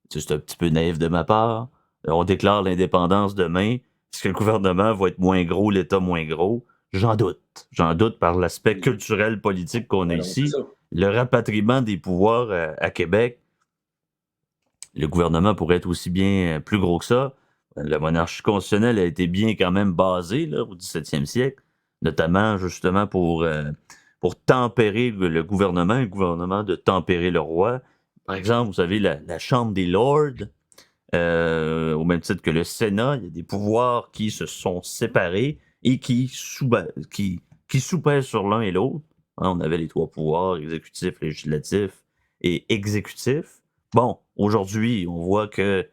c'est un petit peu naïf de ma part, on déclare l'indépendance demain, est-ce que le gouvernement va être moins gros, l'État moins gros? J'en doute. J'en doute par l'aspect culturel, politique qu'on a ben non, c'est ici. ça. Le rapatriement des pouvoirs à Québec, le gouvernement pourrait être aussi bien plus gros que ça. La monarchie constitutionnelle a été bien quand même basée là, au 17e siècle, notamment justement pour tempérer le gouvernement de tempérer le roi. Par exemple, vous savez, la Chambre des Lords, au même titre que le Sénat, il y a des pouvoirs qui se sont séparés et qui soupèsent sur l'un et l'autre. Hein, on avait les 3 pouvoirs, exécutif, législatif et exécutif. Bon, aujourd'hui, on voit que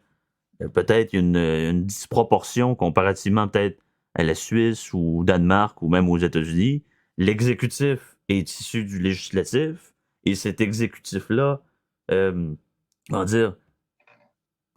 peut-être une disproportion comparativement peut-être à la Suisse ou au Danemark ou même aux États-Unis. L'exécutif est issu du législatif et cet exécutif-là, comment dire,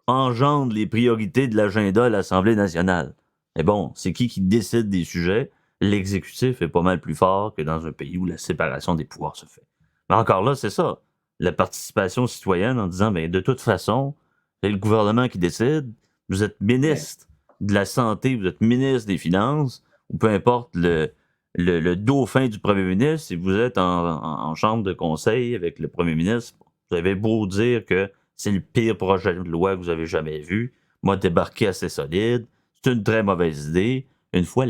engendre les priorités de l'agenda à l'Assemblée nationale. Mais bon, c'est qui décide des sujets? L'exécutif est pas mal plus fort que dans un pays où la séparation des pouvoirs se fait. Mais encore là, c'est ça. La participation citoyenne en disant, ben, de toute façon, c'est le gouvernement qui décide. Vous êtes ministre de la Santé, vous êtes ministre des Finances, ou peu importe le dauphin du premier ministre, si vous êtes en chambre de conseil avec le premier ministre, vous avez beau dire que c'est le pire projet de loi que vous avez jamais vu. Moi, débarqué assez solide. C'est une très mauvaise idée. Une fois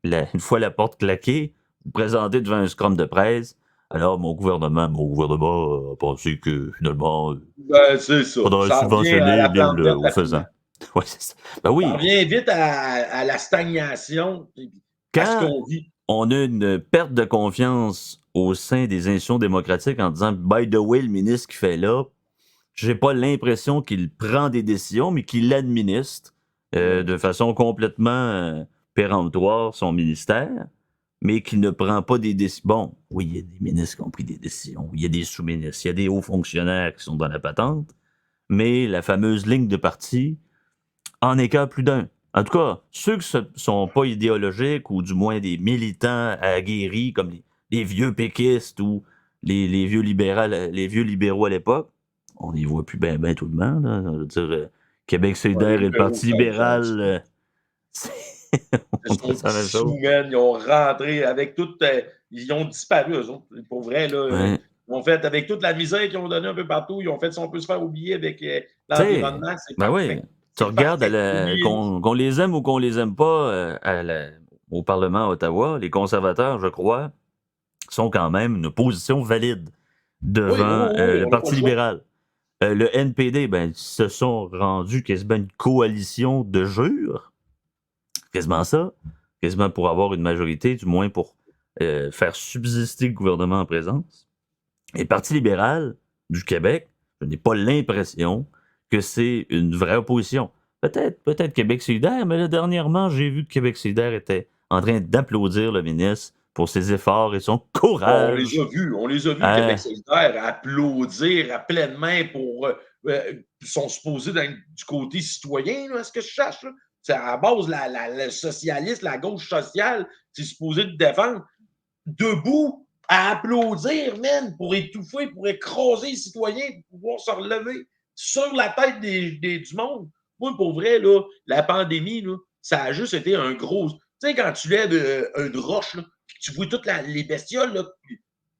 une fois la porte claquée, vous présentez devant un scrum de presse. Alors, mon gouvernement a pensé que finalement, Ben, c'est ça. il faudrait Ça revient à subventionner la plante l'île verte aux rapidement. faisans. Ouais, c'est ça. Ben Ça oui, revient vite à la stagnation, à ce quand qu'on vit. on a une perte de confiance au sein des institutions démocratiques en disant, by the way, le ministre qui fait là, j'ai pas l'impression qu'il prend des décisions, mais qu'il administre Ouais. de façon complètement péremptoire son ministère, mais qu'il ne prend pas des décisions. Bon, oui, il y a des ministres qui ont pris des décisions, il y a des sous-ministres, il y a des hauts fonctionnaires qui sont dans la patente, mais la fameuse ligne de parti en écarte plus d'un. En tout cas, ceux qui ne sont pas idéologiques ou du moins des militants aguerris comme les vieux péquistes ou les vieux libéraux à l'époque, on les voit plus bien tout le monde. Là. Je veux dire, Québec Ouais, les solidaire et le libéraux Parti libéral, c'est ils on sont pense la même chose. dissous, man. Ils ont rentré avec tout. Ils ont disparu, eux autres. Pour vrai, là. Ouais. Ils ont fait, avec toute la misère qu'ils ont donnée un peu partout, ils ont fait si on peut se faire oublier avec Tu sais, l'environnement, c'est ben oui, parfait. tu C'est regardes parfait. Oubliez-nous. qu'on les aime ou qu'on les aime pas au Parlement à Ottawa, les conservateurs, je crois, sont quand même une position valide Oui, oui, devant oui, oui, le on n'a pas Parti le choix. libéral. Le NPD, ben, se sont rendus quasiment une coalition de jure, quasiment ça, quasiment pour avoir une majorité, du moins pour faire subsister le gouvernement en présence. Et le Parti libéral du Québec, je n'ai pas l'impression que c'est une vraie opposition. Peut-être Québec solidaire, mais là, dernièrement, j'ai vu que Québec solidaire était en train d'applaudir le ministre pour ses efforts et son On courage. les a vus, Québec Hein? solidaire, applaudir à pleine main pour. Ils sont supposés d'être du côté citoyen, là, ce que je cherche. Là. C'est à la base, le socialiste, la gauche sociale, c'est supposé de défendre. Debout, à applaudir, man, pour étouffer, pour écraser les citoyens, pour pouvoir se relever sur la tête du monde. Moi, pour vrai, là, la pandémie, là, ça a juste été un gros. Tu sais, quand tu lèves une roche, là, tu vois toutes les bestioles là,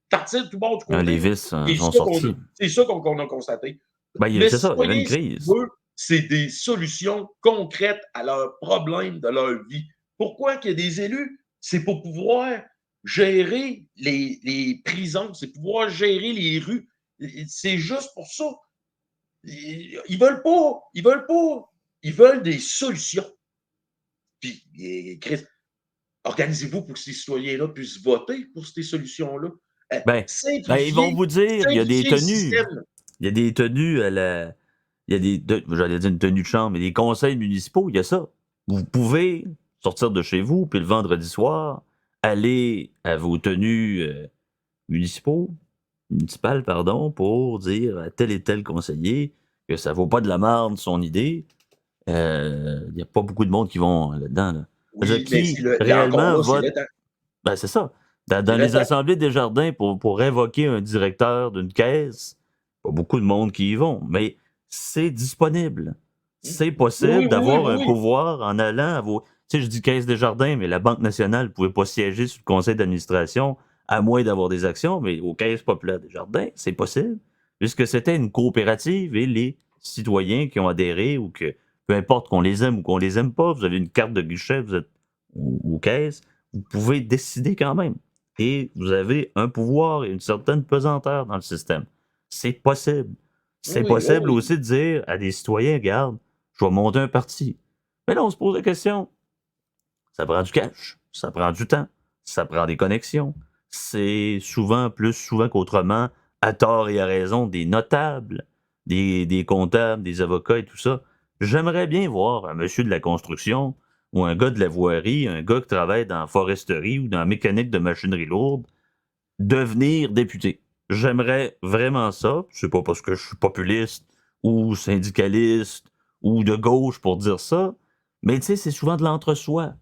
partir de tout bord du Les côté. vis C'est sont ça qu'on sortis. a constaté. Ben, Le c'est ça, il y avait une citoyen, ce qu'il crise. veut, c'est des solutions concrètes à leurs problèmes de leur vie. Pourquoi qu'il y a des élus? C'est pour pouvoir gérer les prisons, c'est pouvoir gérer les rues. C'est juste pour ça. Ils veulent pas. Ils veulent des solutions. Puis, Chris, organisez-vous pour que ces citoyens-là puissent voter pour ces solutions-là. Ben, ils vont Simplifier, vous dire, il y a des simplifier le tenues. système. Il y a des tenues à la. Il y a j'allais dire une tenue de chambre, mais des conseils municipaux, il y a ça. Vous pouvez sortir de chez vous, puis le vendredi soir, aller à vos tenues municipales, pardon, pour dire à tel et tel conseiller que ça vaut pas de la merde son idée. Il n'y a pas beaucoup de monde qui vont là-dedans. Là. C'est-à-dire, Oui, mais qui encore réellement là, c'est vote. le temps. Ben, c'est ça. C'est Dans le les temps. assemblées des jardins, pour révoquer un directeur d'une caisse, pas beaucoup de monde qui y vont, mais c'est disponible. C'est Oui, possible oui, d'avoir oui, un oui. pouvoir en allant à vos. Tu sais, je dis caisse des jardins, mais la Banque nationale ne pouvait pas siéger sur le conseil d'administration à moins d'avoir des actions, mais aux caisses populaires des jardins, c'est possible, puisque c'était une coopérative et les citoyens qui ont adhéré ou que, peu importe qu'on les aime ou qu'on les aime pas, vous avez une carte de guichet, vous êtes aux caisses, vous pouvez décider quand même. Et vous avez un pouvoir et une certaine pesanteur dans le système. C'est possible. C'est Oui, oui, possible oui. aussi de dire à des citoyens, regarde, je vais monter un parti. Mais là, on se pose la question. Ça prend du cash, ça prend du temps, ça prend des connexions. C'est souvent, plus souvent qu'autrement, à tort et à raison, des notables, des comptables, des avocats et tout ça. J'aimerais bien voir un monsieur de la construction ou un gars de la voirie, un gars qui travaille dans la foresterie ou dans la mécanique de machinerie lourde devenir député. J'aimerais vraiment ça. C'est pas parce que je suis populiste ou syndicaliste ou de gauche pour dire ça, mais tu sais, c'est souvent de l'entre-soi.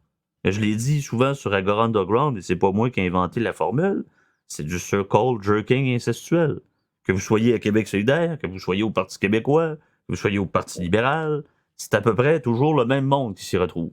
Je l'ai dit souvent sur Agora Underground, et c'est pas moi qui ai inventé la formule, c'est du circle jerking incestuel. Que vous soyez à Québec solidaire, que vous soyez au Parti québécois, que vous soyez au Parti libéral, c'est à peu près toujours le même monde qui s'y retrouve.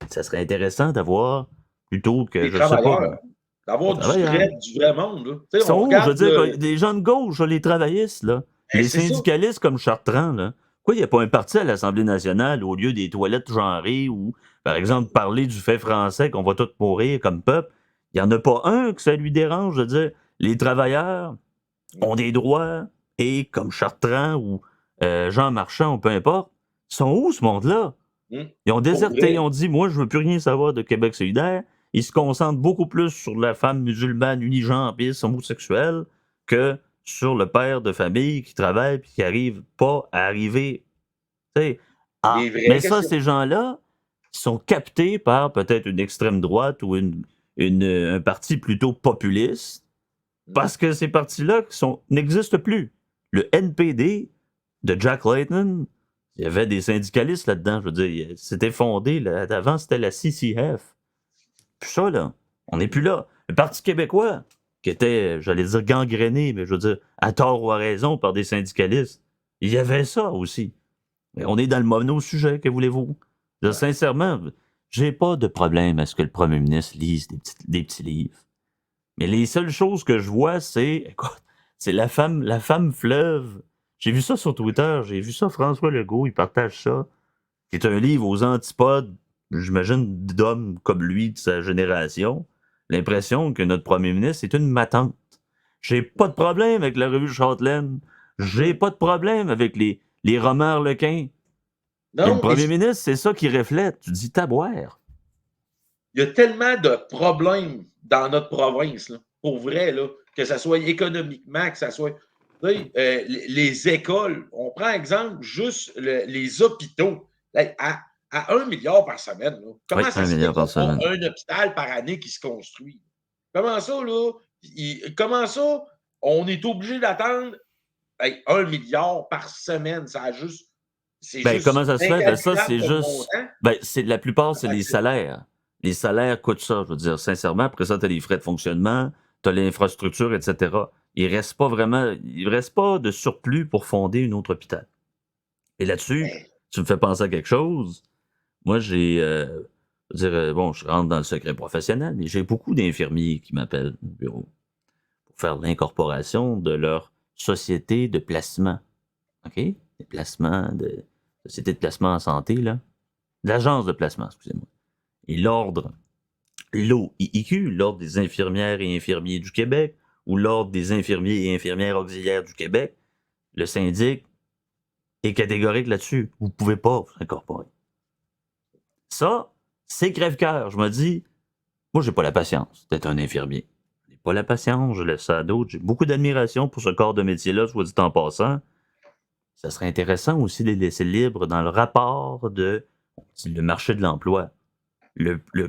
Ça serait intéressant d'avoir, plutôt que, Les je sais pas travailleurs, moi, les d'avoir travailleurs. du vrai monde. Là. Tu Ils sais, sont on où? Je veux regarde. dire, des gens de gauche, là, les travaillistes, là. Les C'est ça. syndicalistes comme Chartrand, là. Pourquoi il n'y a pas un parti à l'Assemblée nationale au lieu des toilettes genrées ou, par exemple, parler du fait français qu'on va tous mourir comme peuple? Il n'y en a pas un que ça lui dérange de dire les travailleurs ont des droits et, comme Chartrand ou Jean Marchand ou peu importe, ils sont où ce monde-là? Ils ont Pour déserté, ils vrai. ont dit moi, je veux plus rien savoir de Québec solidaire. Ils se concentrent beaucoup plus sur la femme musulmane unigenre bis homosexuelle que sur le père de famille qui travaille puis qui arrive pas à arriver. Tu sais, Les mais vraies ça, questions. ces gens-là sont captés par peut-être une extrême droite ou un parti plutôt populiste parce que ces partis-là n'existent plus. Le NPD de Jack Layton, il y avait des syndicalistes là-dedans. Je veux dire, c'était fondé. Là, avant, c'était la CCF. Puis ça, là, on n'est plus là. Le Parti québécois, qui était, j'allais dire gangréné, mais je veux dire, à tort ou à raison par des syndicalistes, il y avait ça aussi. Mais on est dans le mono-sujet, que voulez-vous? Là, Ouais. sincèrement, j'ai pas de problème à ce que le premier ministre lise des petits livres. Mais les seules choses que je vois, écoute, c'est la femme fleuve. J'ai vu ça sur Twitter, j'ai vu ça, François Legault, il partage ça, qui est un livre aux antipodes, j'imagine, d'hommes comme lui, de sa génération. L'impression que notre premier ministre est une matante. J'ai pas de problème avec la revue Châtelaine. J'ai pas de problème avec les romans Harlequin. Et le Non, mais premier ministre, c'est ça qui reflète. Tu dis taboire. il y a tellement de problèmes dans notre province, là, pour vrai, là, que ce soit économiquement, que ce soit. Les écoles, on prend exemple juste les hôpitaux. À 1 milliard par semaine, là, Oui, comment ça un se fait milliard qu'il n'y par a pas semaine. un hôpital par année qui se construit? Comment ça, là? Comment ça, on est obligé d'attendre 1 milliard par semaine? C'est Ben, comment juste ça se fait? Ben, ça, incalculable c'est comme juste. montant. Ben, la plupart, c'est Fait les que c'est- salaires. Les salaires coûtent ça, je veux dire, sincèrement. Après ça, tu as les frais de fonctionnement, tu as l'infrastructure, etc. Il reste pas de surplus pour fonder une autre hôpital. Et là-dessus, Ben, tu me fais penser à quelque chose. Moi, je veux dire, bon, je rentre dans le secret professionnel, mais j'ai beaucoup d'infirmiers qui m'appellent au bureau pour faire l'incorporation de leur société de placement. OK? Des placements de société de placement en santé, là. L'agence de placement, excusez-moi. Et l'OIQ, l'Ordre des infirmières et infirmiers du Québec, ou l'Ordre des infirmiers et infirmières auxiliaires du Québec, le syndic est catégorique là-dessus. Vous ne pouvez pas vous incorporer. Ça, c'est crève-cœur. Je me dis, moi, j'ai pas la patience d'être un infirmier. J'ai pas la patience, je laisse ça à d'autres. J'ai beaucoup d'admiration pour ce corps de métier-là, soit dit en passant. Ça serait intéressant aussi de les laisser libres dans le rapport de le marché de l'emploi.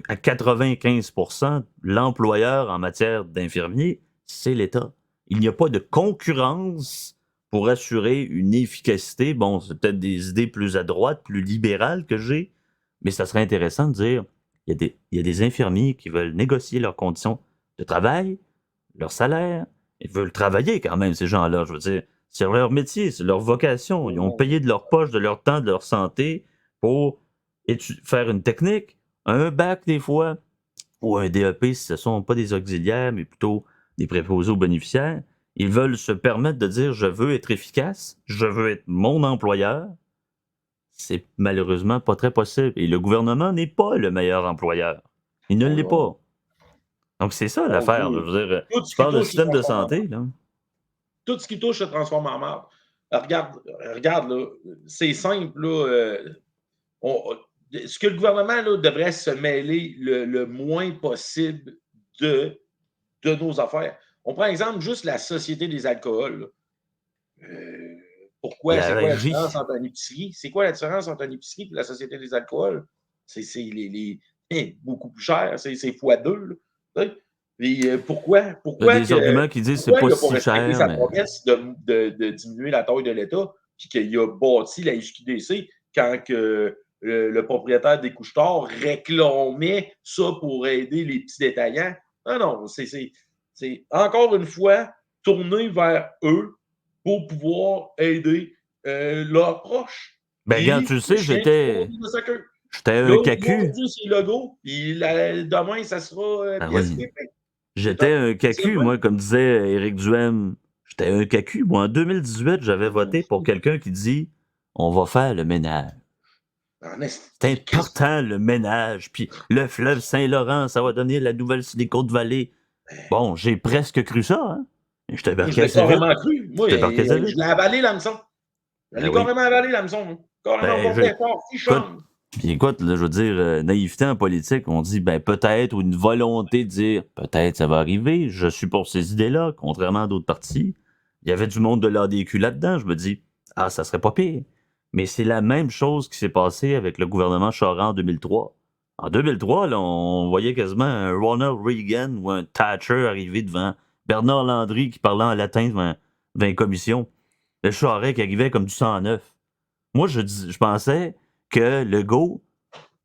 À 95%, l'employeur en matière d'infirmiers, c'est l'État. Il n'y a pas de concurrence pour assurer une efficacité. Bon, c'est peut-être des idées plus à droite, plus libérales que j'ai, mais ça serait intéressant de dire, il y a des infirmiers qui veulent négocier leurs conditions de travail, leur salaire, ils veulent travailler quand même, ces gens-là. Je veux dire, c'est leur métier, c'est leur vocation. Ils ont payé de leur poche, de leur temps, de leur santé pour faire une technique, un bac des fois, ou un DEP si ce ne sont pas des auxiliaires, mais plutôt des préposés aux bénéficiaires. Ils veulent se permettre de dire je veux être efficace, je veux être mon employeur. C'est malheureusement pas très possible. Et le gouvernement n'est pas le meilleur employeur. Il ne oh l'est non, pas. Donc c'est ça mon l'affaire. Je Dieu. veux dire, Tout tu ce qui parles de touche se système de transforme en santé, marde. là. Tout ce qui touche se transforme en marde. Regarde, là, c'est simple, là. Ce que le gouvernement là, devrait se mêler le moins possible de, de nos affaires. On prend exemple juste la Société des alcools. Là. Pourquoi? La C'est quoi la différence régie. entre une épicerie? C'est quoi la différence entre une épicerie et la Société des alcools? C'est beaucoup plus cher, c'est fois deux. Et Il y a des arguments qui disent que c'est pourquoi pas il n'a pas si respecté cher, sa mais. promesse de diminuer la taille de l'État, puis qu'il a bâti la SQDC quand que, le propriétaire des couche-tard réclamait ça pour aider les petits détaillants? Non, non, c'est encore une fois tourné vers eux pour pouvoir aider leurs proches. Ben, regarde, Puis tu le le sais, chien qui mord de sa queue. j'étais un Là, cacu. aujourd'hui, c'est Legault, puis demain, ça sera Ah oui. PSPP. C'est J'étais tout. un C'est le cacu, même. moi, comme disait Éric Duhem. J'étais un cacu. Moi, en 2018, j'avais voté pour quelqu'un qui dit on va faire le ménage. En C'est esti, Christ. important, le ménage. Puis le fleuve Saint-Laurent, ça va donner la nouvelle Silicon-Valley. Bon, j'ai presque cru ça, hein. Je t'ai Moi, je marqué l'ai assez vite. carrément cru. Je Moi, t'ai marqué assez je vite. l'ai avalé, l'hameçon. Je Ben l'ai oui. carrément avalé, l'hameçon. Carrément Ben, complet, fort, écoute, fichon. puis écoute, là, je veux dire, naïveté en politique, on dit ben peut-être, ou une volonté de dire peut-être ça va arriver, je suis pour ces idées-là, contrairement à d'autres partis. Il y avait du monde de l'ADQ là-dedans, je me dis, ah, ça serait pas pire. Mais c'est la même chose qui s'est passée avec le gouvernement Charest en 2003. En 2003, là, on voyait quasiment un Ronald Reagan ou un Thatcher arriver devant Bernard Landry qui parlait en latin devant une commission. Le Charest qui arrivait comme du 109. Moi, je pensais que Legault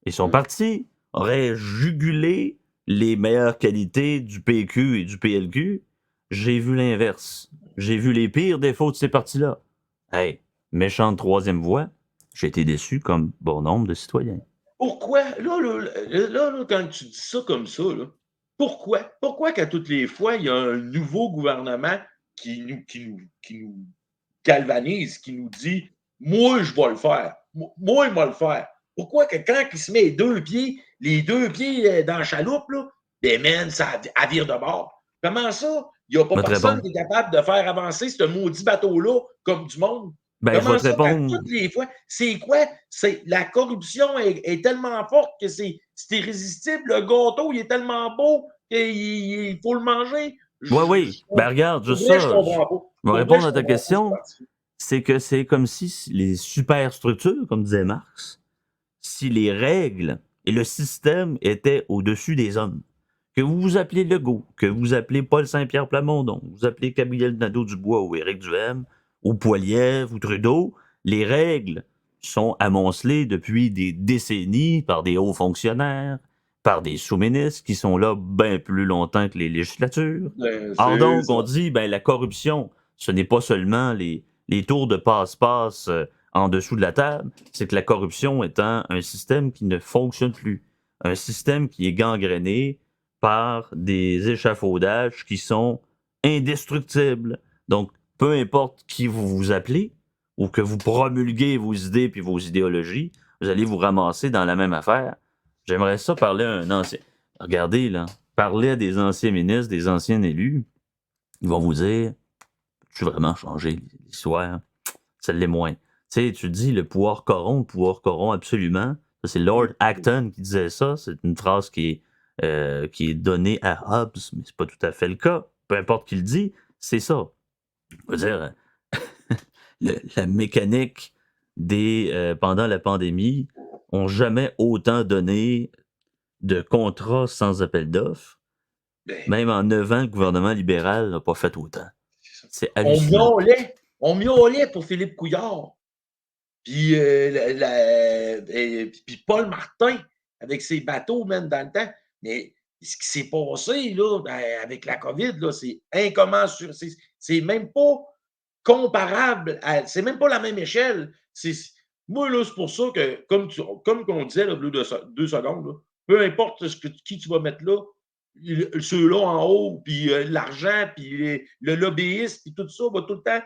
et son parti auraient jugulé les meilleures qualités du PQ et du PLQ. J'ai vu l'inverse. J'ai vu les pires défauts de ces partis-là. Hey, méchante troisième voie, j'ai été déçu comme bon nombre de citoyens. Pourquoi? Là, quand tu dis ça comme ça, là, pourquoi? Pourquoi qu'à toutes les fois, il y a un nouveau gouvernement qui nous galvanise, qui nous dit moi, je vais le faire. Moi, il va le faire. Pourquoi que quand il se met les deux pieds dans la chaloupe, là, ben man, ça vire de bord. Comment ça? Il n'y a pas Je vais te personne répondre. qui est capable de faire avancer ce maudit bateau-là comme du monde. Ben, je vais Comment te ça qu'à répondre. toutes les fois, c'est quoi? La corruption est tellement forte que c'est irrésistible. Le gâteau, il est tellement beau qu'il faut le manger. Oui, oui. Ben, regarde, Pour juste vrai, je ça. comprends pas. Je vais Pour vrai, répondre je à ta comprends pas ce question. parti. C'est que c'est comme si les superstructures, comme disait Marx, si les règles et le système étaient au-dessus des hommes. que vous vous appelez Legault, que vous appelez Paul Saint-Pierre Plamondon, vous appelez Gabriel Nadeau-Dubois ou Éric Duhaime, ou Poilievre ou Trudeau, les règles sont amoncelées depuis des décennies par des hauts fonctionnaires, par des sous-ministres qui sont là bien plus longtemps que les législatures. Or C'est donc, ça. on dit, ben la corruption, ce n'est pas seulement les tours de passe-passe en dessous de la table, c'est que la corruption étant un système qui ne fonctionne plus, un système qui est gangréné par des échafaudages qui sont indestructibles. Donc, peu importe qui vous vous appelez ou que vous promulguez vos idées puis vos idéologies, vous allez vous ramasser dans la même affaire. J'aimerais ça parler à un ancien. Regardez, là, parler à des anciens ministres, des anciens élus, ils vont vous dire, tu veux vraiment changer l'histoire? Ça l'est moins. Tu sais, tu dis le pouvoir corrompt absolument. Ça, c'est Lord Acton qui disait ça. C'est une phrase qui est donnée à Hobbes, mais c'est pas tout à fait le cas. Peu importe qui le dit, c'est ça. Je veux dire, la mécanique pendant la pandémie ont jamais autant donné de contrats sans appel d'offres. Ben, Même en 9 ans, le gouvernement libéral n'a pas fait autant. c'est ça. C'est hallucinant. On miaulait pour Philippe Couillard. Puis, puis Paul Martin, avec ses bateaux, même dans le temps. Mais ce qui s'est passé là, avec la COVID, là, c'est incommensurable. C'est même pas comparable. C'est même pas la même échelle. Moi, là, c'est pour ça que, comme on disait, là, deux secondes, là, peu importe qui tu vas mettre là, ceux-là en haut, puis l'argent, puis le lobbyiste, puis tout ça va tout le temps.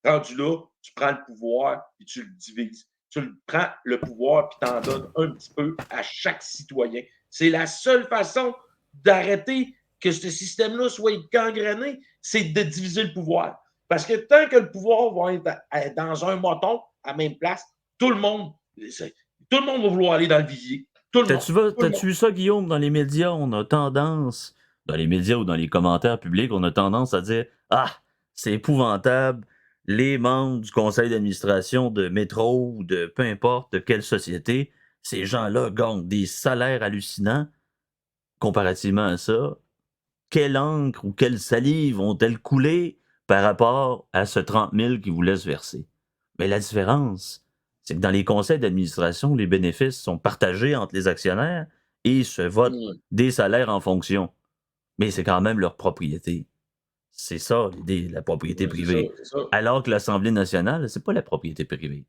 Rendu là, tu prends le pouvoir et tu le divises. Tu prends le pouvoir et tu en donnes un petit peu à chaque citoyen. C'est la seule façon d'arrêter que ce système-là soit gangréné, c'est de diviser le pouvoir. Parce que tant que le pouvoir va être dans un moton à la même place, tout le monde va vouloir aller dans le visier. Tout le monde. T'as-tu vu ça, Guillaume, dans les médias? On a tendance, dans les médias ou dans les commentaires publics, on a tendance à dire ah, c'est épouvantable, les membres du conseil d'administration de métro ou de peu importe de quelle société, ces gens-là gagnent des salaires hallucinants comparativement à ça. Quelle encre ou quelle salive ont-elles coulé par rapport à ce 30 000 qu'ils vous laissent verser? Mais la différence, c'est que dans les conseils d'administration, les bénéfices sont partagés entre les actionnaires et se votent des salaires en fonction. Mais c'est quand même leur propriété. C'est ça l'idée de la propriété privée. C'est ça. Alors que l'Assemblée nationale, c'est pas la propriété privée.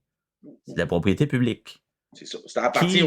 C'est la propriété publique. C'est ça. Ça appartient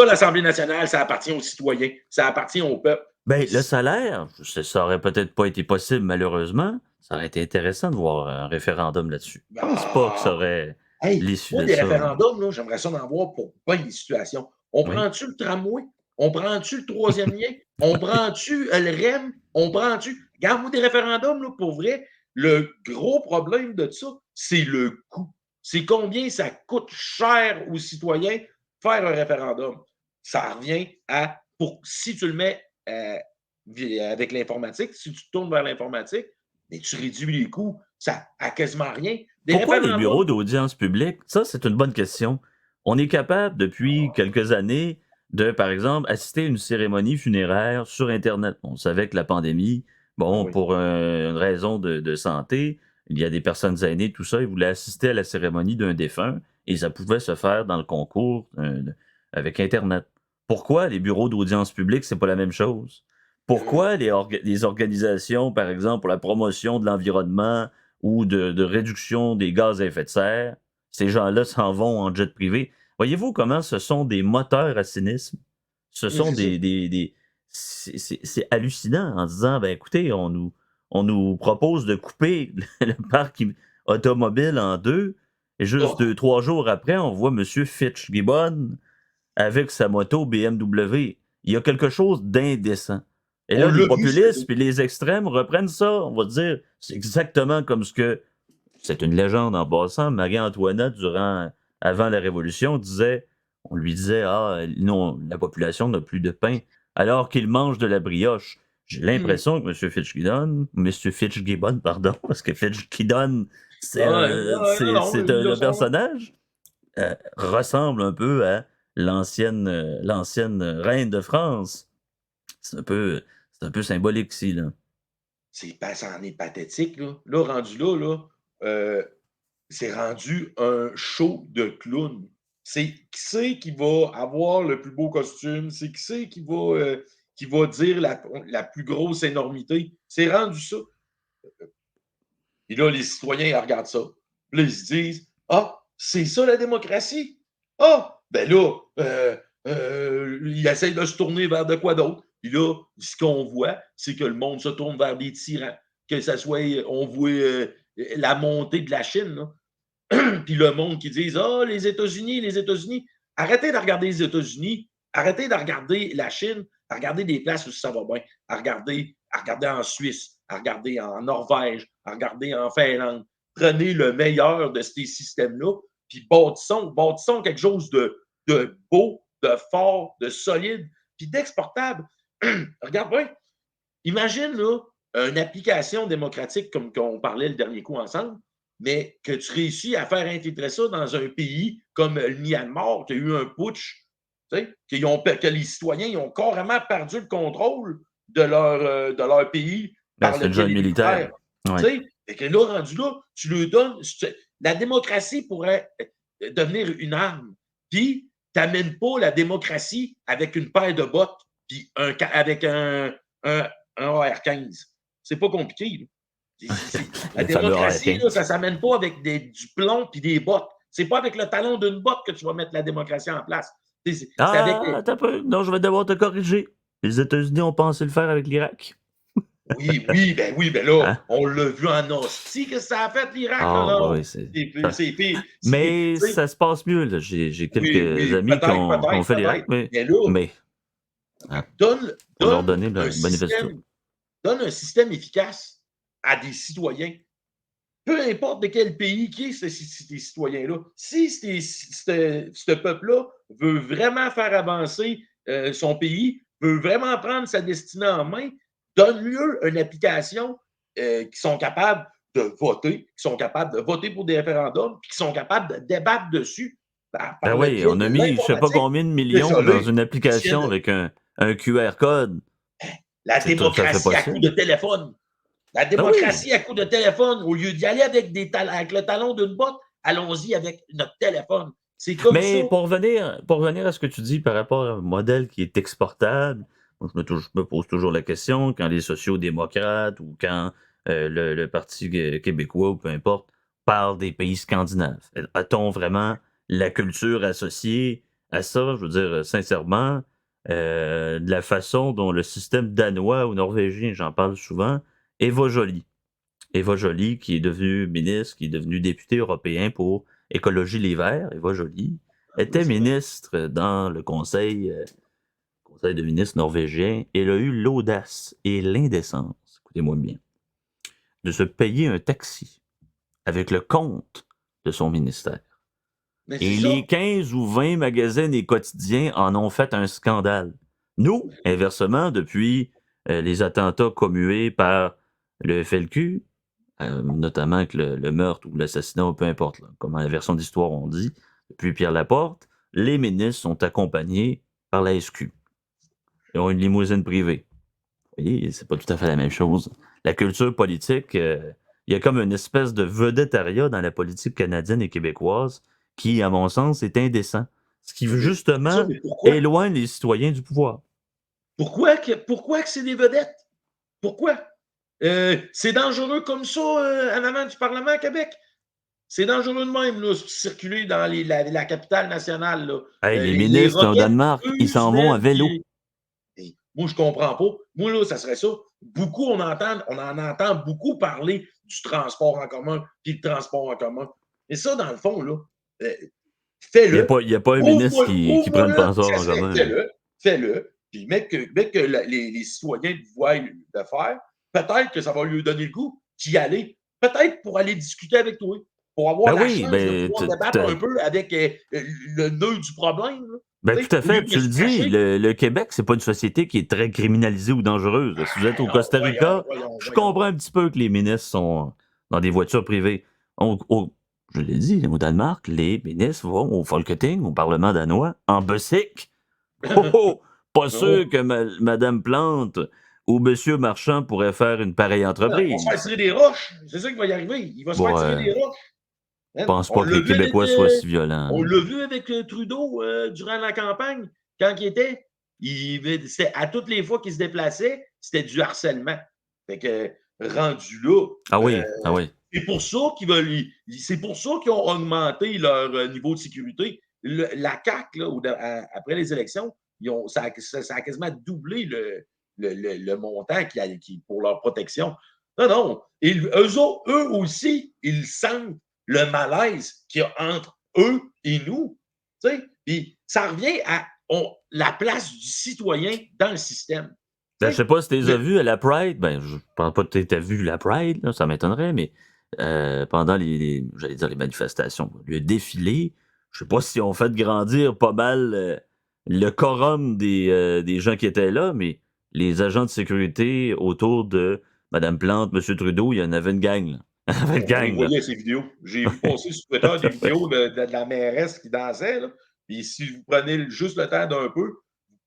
l'Assemblée nationale, ça appartient aux citoyens. Ça appartient au peuple. Ben, le salaire, ça aurait peut-être pas été possible, malheureusement. Ça aurait été intéressant de voir un référendum là-dessus. Je pense pas que ça aurait l'issue de des ça. référendums, là, j'aimerais ça en voir pour pas les situations. On prend-tu le tramway? On prend-tu le troisième lien? On prend-tu le REM? On prend-tu... Regarde-moi des référendums, là, pour vrai. Le gros problème de ça, c'est le coût. C'est combien ça coûte cher aux citoyens faire un référendum. Ça revient à, si tu le mets avec l'informatique, si tu tournes vers l'informatique, mais tu réduis les coûts, ça à quasiment rien. Pourquoi les bureaux d'audience publique? Ça, c'est une bonne question. On est capable, depuis quelques années, de, par exemple, assister à une cérémonie funéraire sur Internet. On savait que la pandémie, pour une raison de santé, il y a des personnes aînées, tout ça, ils voulaient assister à la cérémonie d'un défunt et ça pouvait se faire dans le concours avec Internet. Pourquoi les bureaux d'audience publique, c'est pas la même chose? Pourquoi les organisations, par exemple, pour la promotion de l'environnement ou de réduction des gaz à effet de serre, ces gens-là s'en vont en jet privé? Voyez-vous comment ce sont des moteurs à cynisme? Ce sont c'est hallucinant en disant, ben écoutez, on nous propose de couper le parc automobile en deux, et juste 2-3 jours après, on voit M. Fitzgibbon avec sa moto BMW. Il y a quelque chose d'indécent. Et là, les populistes et les extrêmes reprennent ça. On va dire, c'est exactement comme ce que... C'est une légende en passant. Marie-Antoinette, avant la Révolution, on lui disait, non, la population n'a plus de pain, alors qu'il mange de la brioche. J'ai l'impression que M. Fitzgibbon, pardon, parce que Fitzgibbon, c'est un personnage, ressemble un peu à l'ancienne reine de France. C'est C'est un peu symbolique ici, là. Ça en est pathétique, là. Là, rendu là, c'est rendu un show de clown. C'est qui c'est qui va avoir le plus beau costume? C'est qui c'est qui va dire la plus grosse énormité? C'est rendu ça. Et là, les citoyens, ils regardent ça. Puis là, ils se disent, ah, c'est ça la démocratie? Ah, ben là, ils essayent de se tourner vers de quoi d'autre. Puis là, ce qu'on voit, c'est que le monde se tourne vers des tyrans. Que ça soit, on voit la montée de la Chine, là. Puis le monde qui dit, ah, les États-Unis, les États-Unis. Arrêtez de regarder les États-Unis, arrêtez de regarder la Chine, à regarder des places où ça va bien, à regarder en Suisse, à regarder en Norvège, à regarder en Finlande. Prenez le meilleur de ces systèmes-là, puis bâtissons quelque chose de beau, de fort, de solide, puis d'exportable. Regarde bien, imagine là, une application démocratique comme qu'on parlait le dernier coup ensemble, mais que tu réussis à faire intégrer ça dans un pays comme le Myanmar, qui a eu un putsch, que les citoyens ils ont carrément perdu le contrôle de leur pays Ben, par c'est le une biais junte des militaire. militaires. Ouais. Et que là, rendu là, tu leur donnes. La démocratie pourrait devenir une arme. Puis, tu n'amènes pas la démocratie avec une paire de bottes, puis avec un AR-15. C'est pas compliqué. La Le fameux démocratie, là, AR-15. ça ne s'amène pas avec du plomb puis des bottes. C'est pas avec le talon d'une botte que tu vas mettre la démocratie en place. C'est avec. Ah, attends un peu. Non, je vais devoir te corriger. Les États-Unis ont pensé le faire avec l'Irak. Oui, ben là, Hein? on l'a vu en hostie que ça a fait l'Irak, là, Ah, non? oui, mais Tu sais, ça se passe mieux, là. J'ai quelques oui, amis qui ont fait l'Irak, peut-être. Mais là, mais hein, donne, faut leur donne donner un le bénéfice du doute. système, donne un système efficace à des citoyens. Peu importe de quel pays qui est ces citoyens-là. Si ce peuple-là veut vraiment faire avancer son pays, veut vraiment prendre sa destinée en main, donne-lui une application qui sont capables de voter, qui sont capables de voter pour des référendums, puis qui sont capables de débattre dessus Ben par le oui, biais on a de mis je sais pas l'informatique. combien de millions dans Désolé, une application tienne avec un QR code. la Ça fait démocratie pas à ça. coup de téléphone. La Ben oui. démocratie à coup de téléphone, au lieu d'y aller avec le talon d'une botte, allons-y avec notre téléphone. C'est comme ça. Mais pour revenir à ce que tu dis par rapport à un modèle qui est exportable, moi, je me pose toujours la question, quand les sociaux-démocrates ou quand le Parti québécois, ou peu importe, parle des pays scandinaves, a-t-on vraiment la culture associée à ça? Je veux dire, sincèrement, de la façon dont le système danois ou norvégien, j'en parle souvent, Eva Joly. Eva Joly, qui est devenue ministre, qui est devenue député européen pour Écologie Les Verts, Eva Joly, Oui, était c'est vrai. ministre dans le conseil de ministres norvégien. Et elle a eu l'audace et l'indécence, écoutez-moi bien, de se payer un taxi avec le compte de son ministère. Mais c'est Et ça. les 15 ou 20 magazines et quotidiens en ont fait un scandale. Nous, inversement, depuis les attentats commués par le FLQ, notamment avec le meurtre ou l'assassinat, ou peu importe, là, comment la version d'histoire on dit, depuis Pierre Laporte, les ministres sont accompagnés par la SQ. Ils ont une limousine privée. Vous voyez, c'est pas tout à fait la même chose. La culture politique, il y a comme une espèce de vedettariat dans la politique canadienne et québécoise qui, à mon sens, est indécent. Ce qui, C'est ça, justement, mais pourquoi? éloigne les citoyens du pouvoir. Pourquoi que c'est des vedettes? Pourquoi? C'est dangereux comme ça en avant du Parlement à Québec. C'est dangereux de même, là, circuler dans la capitale nationale. Là. Hey, les Les ministres au roquettes Danemark, ils s'en fusent, vont à man. vélo. Moi, je comprends pas. Moi, là, ça serait ça. Beaucoup, on en entend beaucoup parler du transport en commun, puis le transport en commun. Mais ça, dans le fond, là, euh, fais-le. Il y a pas un ministre qui prend le Prouve-moi-le. transport en commun. Là. Fais-le. Puis, mec que les citoyens voient le faire, peut-être que ça va lui donner le goût d'y aller. Peut-être pour aller discuter avec toi, pour avoir Ben la oui, chance de ben, pouvoir débattre un peu avec le nœud du problème. Là. ben tout à Au lieu fait. de Tu le se dis, cacher. le Québec, c'est pas une société qui est très criminalisée ou dangereuse. Si vous êtes au Costa Rica, je comprends un petit peu que les ministres sont dans des voitures privées. Je l'ai dit, au Danemark, les ministres vont au Folketing, au Parlement danois, en bussique. Oh, oh, pas Non. sûr que Madame Plante où M. Marchand pourrait faire une pareille Non, il va se faire entreprise. tirer des roches. C'est ça qui va y arriver. Il va se faire tirer Ouais, des roches. je Man, pense pas que les Québécois soient si violents. on Là. l'a vu avec Trudeau durant la campagne, quand il était. À toutes les fois qu'il se déplaçait, c'était du harcèlement. Fait que rendu là, Ah oui, ah oui. c'est pour ça c'est pour ça qu'ils ont augmenté leur niveau de sécurité. La CAQ, là, après les élections, ça a quasiment doublé le montant pour leur protection. Non, non. Et eux aussi, ils sentent le malaise qu'il y a entre eux et nous. Puis ça revient à la place du citoyen dans le système. Ben, je sais pas si tu les as Le, vus à la Pride. Ben, je pense pas que tu as vu la Pride, là, ça m'étonnerait, mais pendant j'allais dire les manifestations, le défilé, je sais pas si on fait grandir pas mal le quorum des gens qui étaient là, mais les agents de sécurité autour de Mme Plante, M. Trudeau, il y en avait une gang. Là. Il y en avait une On les gang, là. voyait, ces vidéos. J'ai vu passer sur Twitter des vidéos de la mairesse qui dansait. Là. Puis si vous prenez juste le temps d'un peu,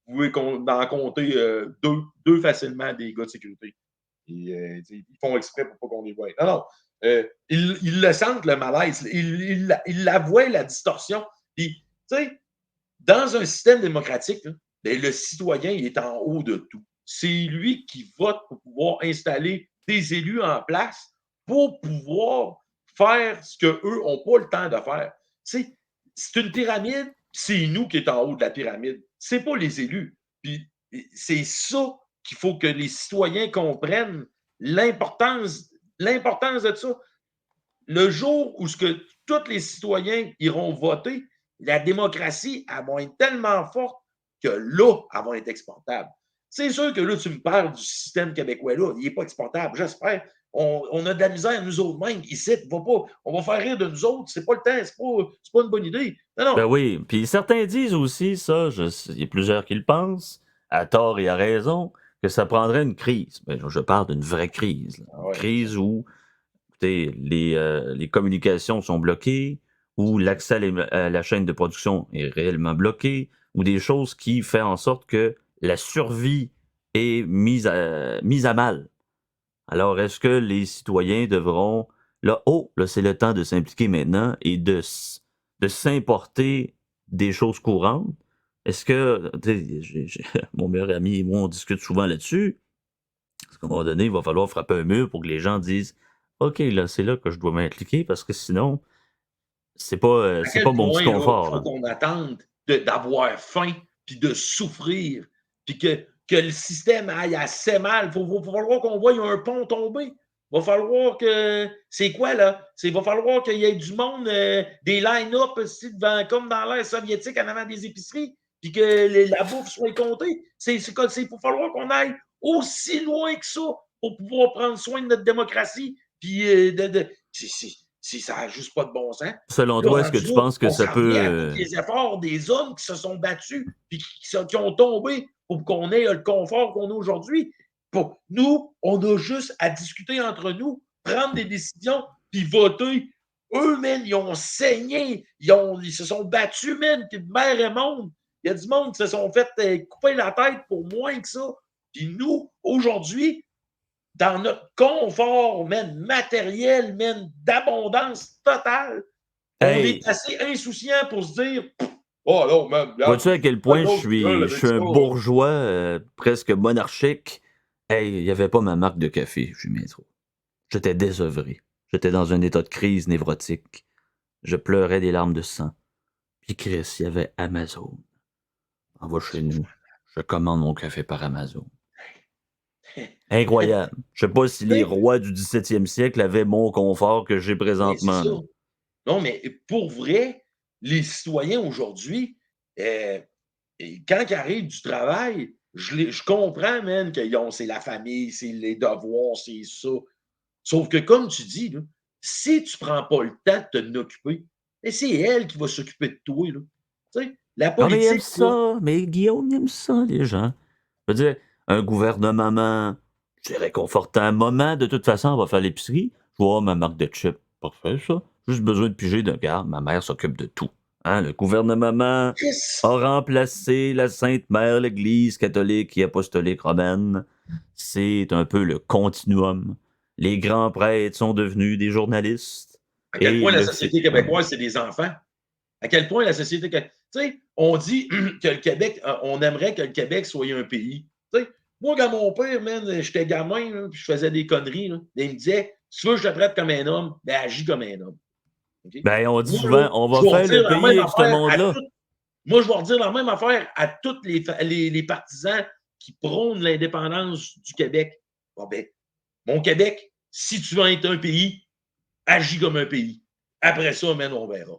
vous pouvez en compter deux facilement des gars de sécurité. Et, ils font exprès pour pas qu'on les voie. Non, non. Ils le sentent, le malaise. Ils la voient, la distorsion. Puis, tu sais, dans un système démocratique, là, ben, le citoyen il est en haut de tout. C'est lui qui vote pour pouvoir installer des élus en place pour pouvoir faire ce qu'eux n'ont pas le temps de faire. C'est une pyramide, c'est nous qui est en haut de la pyramide. C'est pas les élus. Puis c'est ça qu'il faut que les citoyens comprennent l'importance de ça. Le jour où tous les citoyens iront voter, la démocratie, elle va être tellement forte que là, elle va être exportable. C'est sûr que là, tu me parles du système québécois là, il n'est pas exportable, j'espère. On a de la misère, nous autres mêmes, ici, on va faire rire de nous autres, c'est pas le temps, c'est pas une bonne idée. Non, non. Ben oui, puis certains disent aussi ça, il y a plusieurs qui le pensent, à tort et à raison, que ça prendrait une crise. Ben, je parle d'une vraie crise. Là. Ah Une ouais, crise où écoutez, les communications sont bloquées, où l'accès à la chaîne de production est réellement bloqué, ou des choses qui font en sorte que la survie est mise à mal. Alors, est-ce que les citoyens devront, là, c'est le temps de s'impliquer maintenant et de s'importer des choses courantes? Est-ce que, tu sais, mon meilleur ami et moi, on discute souvent là-dessus. Parce qu'à un moment donné, il va falloir frapper un mur pour que les gens disent OK, là, c'est là que je dois m'impliquer parce que sinon, à c'est pas quel mon petit point là, il confort. faut Là. qu'on attende d'avoir faim, puis de souffrir, puis que le système aille assez mal. Va falloir qu'on voie un pont tomber. Il va falloir que. C'est quoi, là? Il va falloir qu'il y ait du monde, des line-up comme dans l'ère soviétique en avant des épiceries, puis que la bouffe soit comptée. Il va falloir qu'on aille aussi loin que ça pour pouvoir prendre soin de notre démocratie. Puis, ça n'a juste pas de bon sens. Selon Là, toi, est-ce que rendu tu là, penses que on ça s'en revient à tous peut. les efforts des hommes qui se sont battus et qui ont tombé pour qu'on ait le confort qu'on a aujourd'hui. Nous, on a juste à discuter entre nous, prendre des décisions, puis voter. Eux, man, ils ont saigné, ils se sont battus, man, puis de mer et monde. Il y a du monde qui se sont fait couper la tête pour moins que ça. Puis nous, aujourd'hui, dans notre confort, man, matériel, man, d'abondance totale, on Hey, est assez insouciant pour se dire oh non, man, regarde, vois-tu à quel pas point d'autres qui veulent je avec suis ça. un bourgeois presque monarchique? Hey, il n'y avait pas ma marque de café, je métro. J'étais désœuvré. J'étais dans un état de crise névrotique. Je pleurais des larmes de sang. Puis Chris, il y avait Amazon. Envoie chez nous. Je commande mon café par Amazon. Incroyable. Je sais pas si les rois du 17e siècle avaient mon confort que j'ai Ben, c'est présentement. ça. Là. Non, mais pour vrai, les citoyens aujourd'hui, quand ils arrivent du travail, je comprends, man, c'est la famille, c'est les devoirs, c'est ça. Sauf que, comme tu dis, là, si tu ne prends pas le temps de te occuper, c'est elle qui va s'occuper de toi. Là. Tu sais, la Ah, mais ils aiment politique, là, ça. Mais Guillaume, il aime ça, les gens. Je veux dire, un gouvernement, c'est réconfortant. Un moment, de toute façon, on va faire l'épicerie. Je vois ma marque de chip. Parfait, ça. Juste besoin de piger de garde. Ma mère s'occupe de tout. Hein, le gouvernement Chris, a remplacé la Sainte Mère, l'Église catholique et apostolique romaine. c'est un peu le continuum. Les grands prêtres sont devenus des journalistes. À quel Et point la le fait. société québécoise, c'est des enfants. À quel point la société. Tu sais, on dit que le Québec, on aimerait que le Québec soit un pays. Tu sais, moi, quand mon père, man, j'étais gamin, là, puis je faisais des conneries, là, il me disait, si tu veux que je te traite comme un homme, ben agis comme un homme. Okay? Ben, on dit Moi, là, souvent, on je va vais faire le redire la pays même avec ce affaire à monde-là. tout. Moi, je vais redire la même affaire à tous les partisans qui prônent l'indépendance du Québec. Bon, ben, mon Québec, si tu veux être un pays, agis comme un pays. Après ça, man, on verra.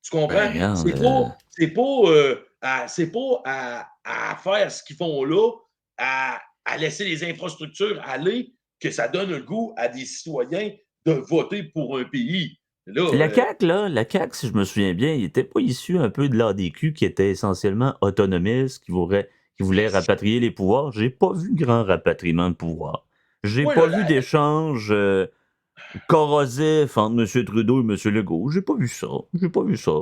Tu Ben, comprends? regarde. C'est pas à faire ce qu'ils font là, à laisser les infrastructures aller, que ça donne le goût à des citoyens de voter pour un pays. Là, La CAQ, là, la CAQ, si je me souviens bien, il était pas issu un peu de l'ADQ qui était essentiellement autonomiste, qui voulait rapatrier les pouvoirs. J'ai pas vu grand rapatriement de pouvoir. J'ai moi, pas là, vu d'échange corrosif entre M. Trudeau et M. Legault. J'ai pas vu ça. J'ai pas vu ça.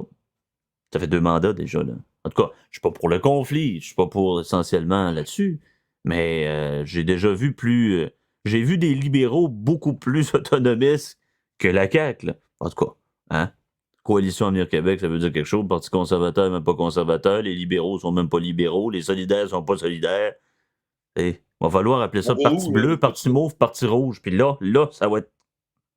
Ça fait 2 mandats déjà, là. En tout cas, je suis pas pour le conflit, je suis pas pour essentiellement là-dessus, mais j'ai déjà vu plus. J'ai vu des libéraux beaucoup plus autonomistes que la CAQ, là. En tout cas, hein? Coalition Avenir Québec, ça veut dire quelque chose. Le Parti conservateur, même pas conservateur. Les libéraux sont même pas libéraux. Les solidaires sont pas solidaires. Il va falloir appeler on ça va Parti où, là, bleu, de tout Parti ça? mauve, Parti rouge. Puis là, ça va être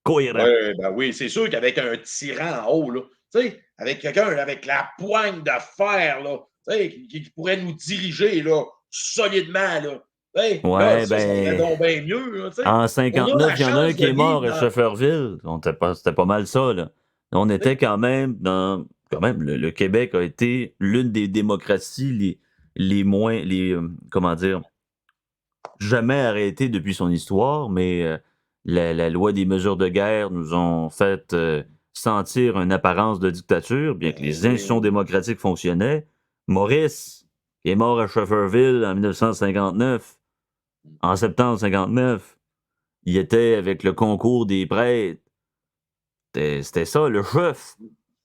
cohérent. Ouais, ben oui, c'est sûr qu'avec un tyran en haut, là, tu sais, avec quelqu'un avec la poigne de fer, là, tu sais, qui pourrait nous diriger, là, solidement, là. Hey, là, Ouais, ça serait ben. donc bien mieux, là, tu sais. En On a la 59, il y en a un chance qui de est vivre mort à dans. Shefferville. C'était pas mal ça, là. On Tu était sais, quand même dans. Quand même, le Québec a été l'une des démocraties les moins. Comment dire? Jamais arrêtées depuis son histoire, mais la loi des mesures de guerre nous ont fait sentir une apparence de dictature, bien que les institutions ben, démocratiques fonctionnaient. Maurice, qui est mort à Shefferville en 1959, en septembre 59. Il était avec le concours des prêtres. C'était ça, le chef.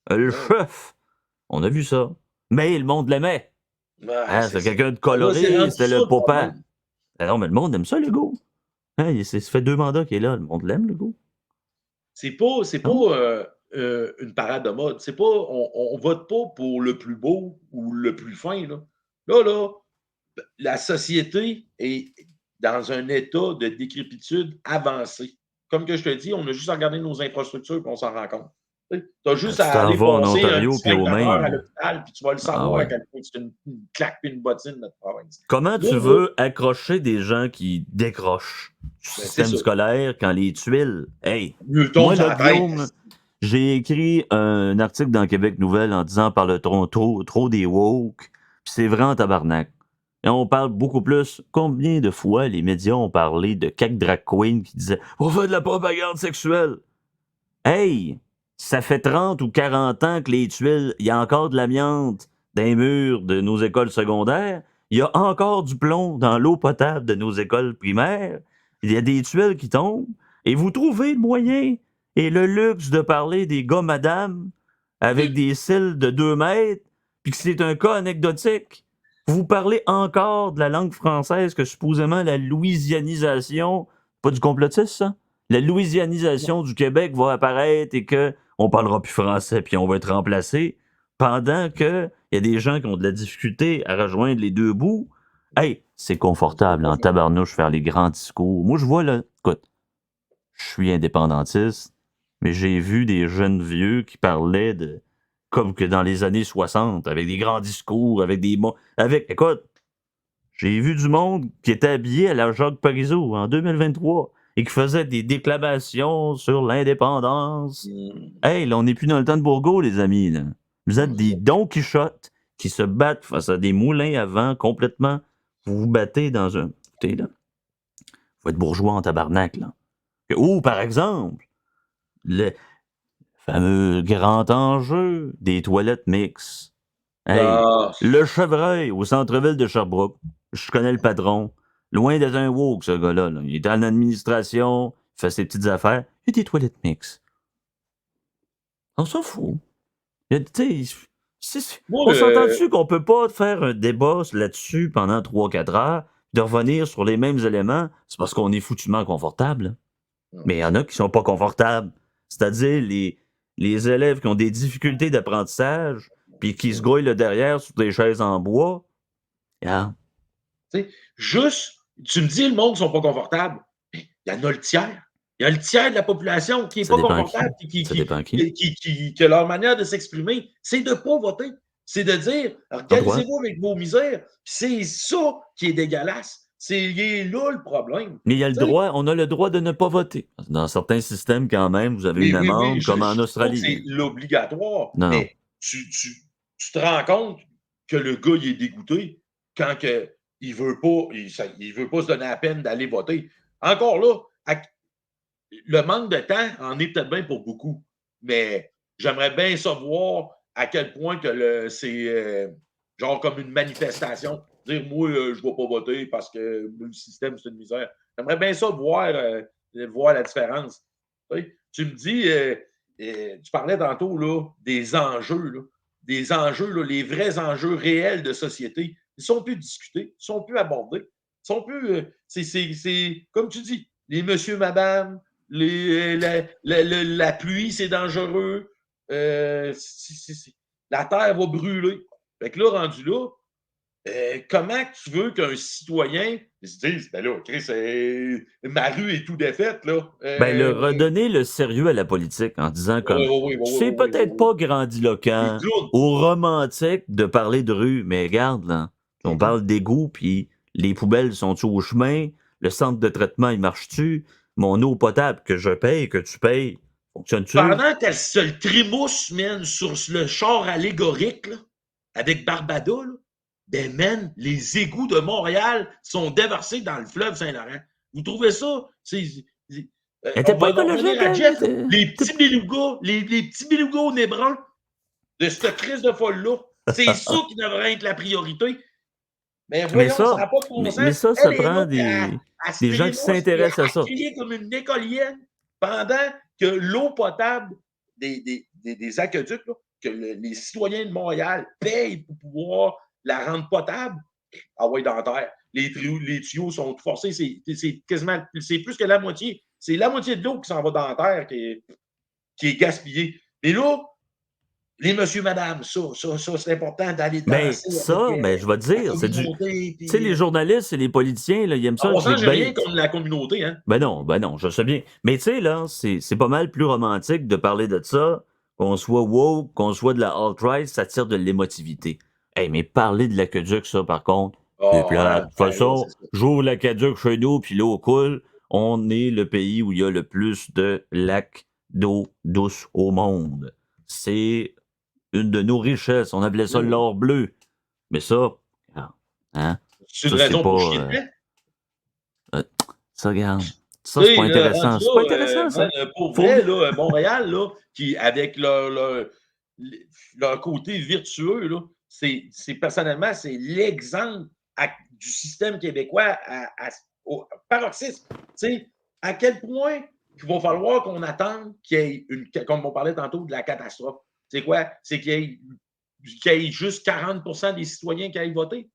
Le ouais, chef. On a vu ça. Mais le monde l'aimait. ouais, Hein, c'est c'était ça. quelqu'un de Là, c'est coloré, rendu c'était ça le le papa. problème. Ah non, mais le monde aime ça, le go. Hein, ça fait 2 mandats qu'il est là. Le monde l'aime, le go. Non? C'est pas une parade de mode. C'est pas, on vote pas pour le plus beau ou le plus fin, là. Là, la société est dans un état de décrépitude avancée. Comme que je te dis, on a juste à regarder nos infrastructures et on s'en rend compte. Tu as juste Tu à t'en aller vas en passer un Ontario petit puis au 24 heures à Maine. l'hôpital, puis tu vas le Ah savoir à ouais. quel point c'est une claque et une bottine, notre province. Comment Là, tu là, veux accrocher des gens qui décrochent du ben, c'est système ça. scolaire quand les tuiles. Hey, Mieux tombe moi, sur là, la tête. Guillaume, là, j'ai écrit un article dans Québec Nouvelle en disant par le trop des woke, puis c'est vrai en tabarnak. Et on parle beaucoup plus. Combien de fois les médias ont parlé de quelques drag queens qui disaient on fait de la propagande sexuelle? Hey, ça fait 30 ou 40 ans que les tuiles, il y a encore de l'amiante dans les murs de nos écoles secondaires. Il y a encore du plomb dans l'eau potable de nos écoles primaires. Il y a des tuiles qui tombent. Et vous trouvez le moyen et le luxe de parler des gars madame avec des cils de 2 mètres, puis que c'est un cas anecdotique. Vous parlez encore de la langue française que supposément la louisianisation, pas du complotisme, ça? La louisianisation du Québec va apparaître et que on parlera plus français puis on va être remplacé pendant que il y a des gens qui ont de la difficulté à rejoindre les deux bouts. Hey, c'est confortable en tabarnouche faire les grands discours. Moi, je vois là, écoute, je suis indépendantiste, mais j'ai vu des jeunes vieux qui parlaient de comme que dans les années 60, avec des grands discours, avec des mots. Écoute, j'ai vu du monde qui était habillé à la Jacques Parizeau en 2023 et qui faisait des déclamations sur l'indépendance. Hey, là, on n'est plus dans le temps de Bourgault, les amis. Là. Vous êtes des Don Quichotte qui se battent face à des moulins à vent complètement. Vous vous battez dans un. Écoutez, là, faut être bourgeois en tabarnak, là. Ou, par exemple, le fameux grand enjeu des toilettes mixtes. Hey, Ah, le chevreuil au centre-ville de Sherbrooke. Je connais le patron. Loin d'être un woke, ce gars-là. Là. Il est en administration, il fait ses petites affaires. Il y a des toilettes mixtes. On s'en fout. Il y a, tu sais, moi, on s'entend dessus qu'on peut pas faire un débat là-dessus pendant 3-4 heures, de revenir sur les mêmes éléments, c'est parce qu'on est foutument confortable. Non, Mais il y en a qui sont pas confortables. C'est-à-dire les élèves qui ont des difficultés d'apprentissage, puis qui se grouillent le derrière sur des chaises en bois. Yeah. tu sais, juste, tu me dis, le monde ne sont pas confortables. Mais il y en a le tiers. Il y a le tiers de la population qui n'est Ça pas dépend qui. confortable Ça dépend qui. que leur manière de s'exprimer, c'est de ne pas voter. C'est de dire, Pas le droit. organisez-vous avec vos misères. C'est ça qui est dégueulasse. C'est là le problème. Mais il y a le Tu sais, droit, on a le droit de ne pas voter. Dans certains systèmes, quand même, vous avez oui, une oui, oui, amende, comme en je dis pas que c'est Australie. l'obligatoire, Non, non. mais tu te rends compte que le gars, il est dégoûté quand que il veut pas, il veut pas se donner la peine d'aller voter. Encore là, le manque de temps en est peut-être bien pour beaucoup, mais j'aimerais bien savoir à quel point que c'est genre comme une manifestation. Dire, moi, je ne vais pas voter parce que le système, c'est une misère. J'aimerais bien ça voir la différence. Tu me dis, tu parlais tantôt là, des enjeux, là, les vrais enjeux réels de société. Ils ne sont plus discutés, ils ne sont plus abordés. Ils sont plus. C'est, comme tu dis, les monsieur, madame, la pluie, c'est dangereux. La terre va brûler. Fait que là, rendu là, comment tu veux qu'un citoyen se dise, ben là, Chris, ma rue est tout défaite, là. Ben, redonner le sérieux à la politique en disant comme c'est peut-être pas Les grandiloquent clowns. ou romantique de parler de rue, mais regarde, là, on parle d'égout, puis les poubelles sont-tu au chemin, le centre de traitement, il marche-tu, mon eau potable que je paye, que tu payes, fonctionne-tu? Pendant qu'elle se le trimousse, man, sur le char allégorique, là, avec Barbada, là, ben, man, les égouts de Montréal sont déversés dans le fleuve Saint-Laurent. Vous trouvez ça? Elle était On pas va revenir écologique, à Jeff, là. elle. Les petits belugas, les petits belugas au nez brun de cette crise de folle-là. C'est ça qui devrait être la priorité. Mais Mais voyons, ça ça, n'a pas de bon mais sens. ça, ça Elle est là, prend puis elle se des gens qui trémousse, puis s'intéressent à elle ça. crie comme une écolienne pendant que l'eau potable des aqueducs, là, que les citoyens de Montréal payent pour pouvoir la rendre potable. Ah ouais, dans la terre. Les tuyaux sont forcés, c'est quasiment, c'est plus que la moitié. C'est la moitié de l'eau qui s'en va dans la terre qui est gaspillée. Et là, les monsieur, madame, ça c'est important d'aller Ben, danser ça, avec ben, je vais te la dire, c'est du. communauté. Tu sais, les journalistes et les politiciens, là, ils aiment ça, En le passant, j'ai rien clickbait. contre la communauté, hein. Ben non, je sais bien. Mais tu sais, là, c'est pas mal plus romantique de parler de ça, qu'on soit woke, qu'on soit de la alt-right, ça tire de l'émotivité. Hey, mais parler de l'aqueduc, ça, par contre, c'est Oh, plate. hein, De toute ben là, c'est façon, ça. j'ouvre l'aqueduc chez nous, puis l'eau coule. On est le pays où il y a le plus de lacs d'eau douce au monde. C'est une de nos richesses. On appelait ça Ben oui. l'or bleu. Mais ça, ah, hein, C'est une ça, c'est raison pour pas. chier dedans. Euh, ça, regarde. Ça, Tu c'est pas sais, là, intéressant. rendu C'est pas là, intéressant, man, ça. pour Faut vrai, venir. là, Montréal, là, qui, avec leur côté vertueux, là, personnellement, c'est l'exemple du système québécois au paroxysme. Tu sais, à quel point il va falloir qu'on attende qu'il y ait comme on parlait tantôt, de la catastrophe. C'est quoi? C'est qu'il y ait juste 40 des citoyens qui aillent voter.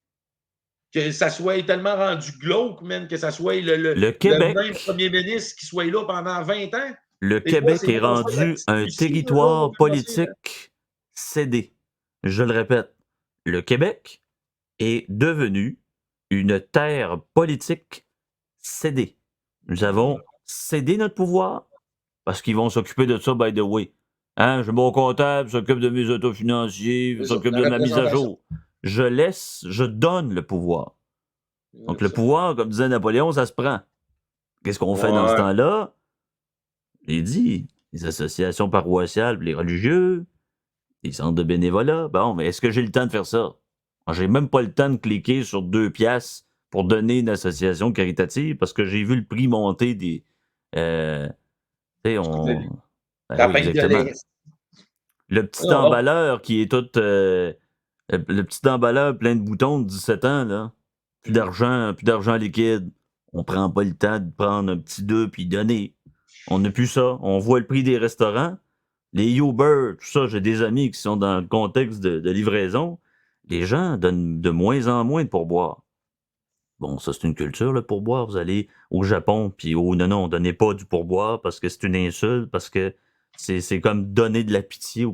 Que ça soit tellement rendu glauque, man, que ça soit Le le même Québec, premier ministre qui soit là pendant 20 ans. le C'est quoi? Québec C'est est quoi ça, la rendu petite un Russie, là, on territoire peut passer, là? politique cédé. Je le répète, le Québec est devenu une terre politique cédée. Nous avons cédé notre pouvoir parce qu'ils vont s'occuper de ça, by the way. Hein, j'ai mon comptable, s'occupe de mes autos financiers, C'est ça, s'occupe la de ma mise à représentation. jour. Je donne le pouvoir. Donc le Ça. pouvoir, comme disait Napoléon, ça se prend. Qu'est-ce qu'on fait dans ce Ouais. temps-là? J'ai dit, les associations paroissiales, les religieux, les centres de bénévolat. Bon, mais est-ce que j'ai le temps de faire ça? Moi, j'ai même pas le temps de cliquer sur 2 piastres pour donner une association caritative parce que j'ai vu le prix monter des. Euh, tu sais, Tu la vie. Ben La oui, paye de exactement. lait. Le petit Non, non. emballeur qui est tout. Le petit emballeur plein de boutons de 17 ans, là. Plus d'argent liquide. On prend pas le temps de prendre un petit 2 puis donner. On n'a plus ça. On voit le prix des restaurants. Les Uber, tout ça, j'ai des amis qui sont dans le contexte de livraison. Les gens donnent de moins en moins de pourboire. Bon, ça, c'est une culture, le pourboire. Vous allez au Japon, puis oh non, non, donnez pas du pourboire parce que c'est une insulte, parce que c'est comme donner de la pitié.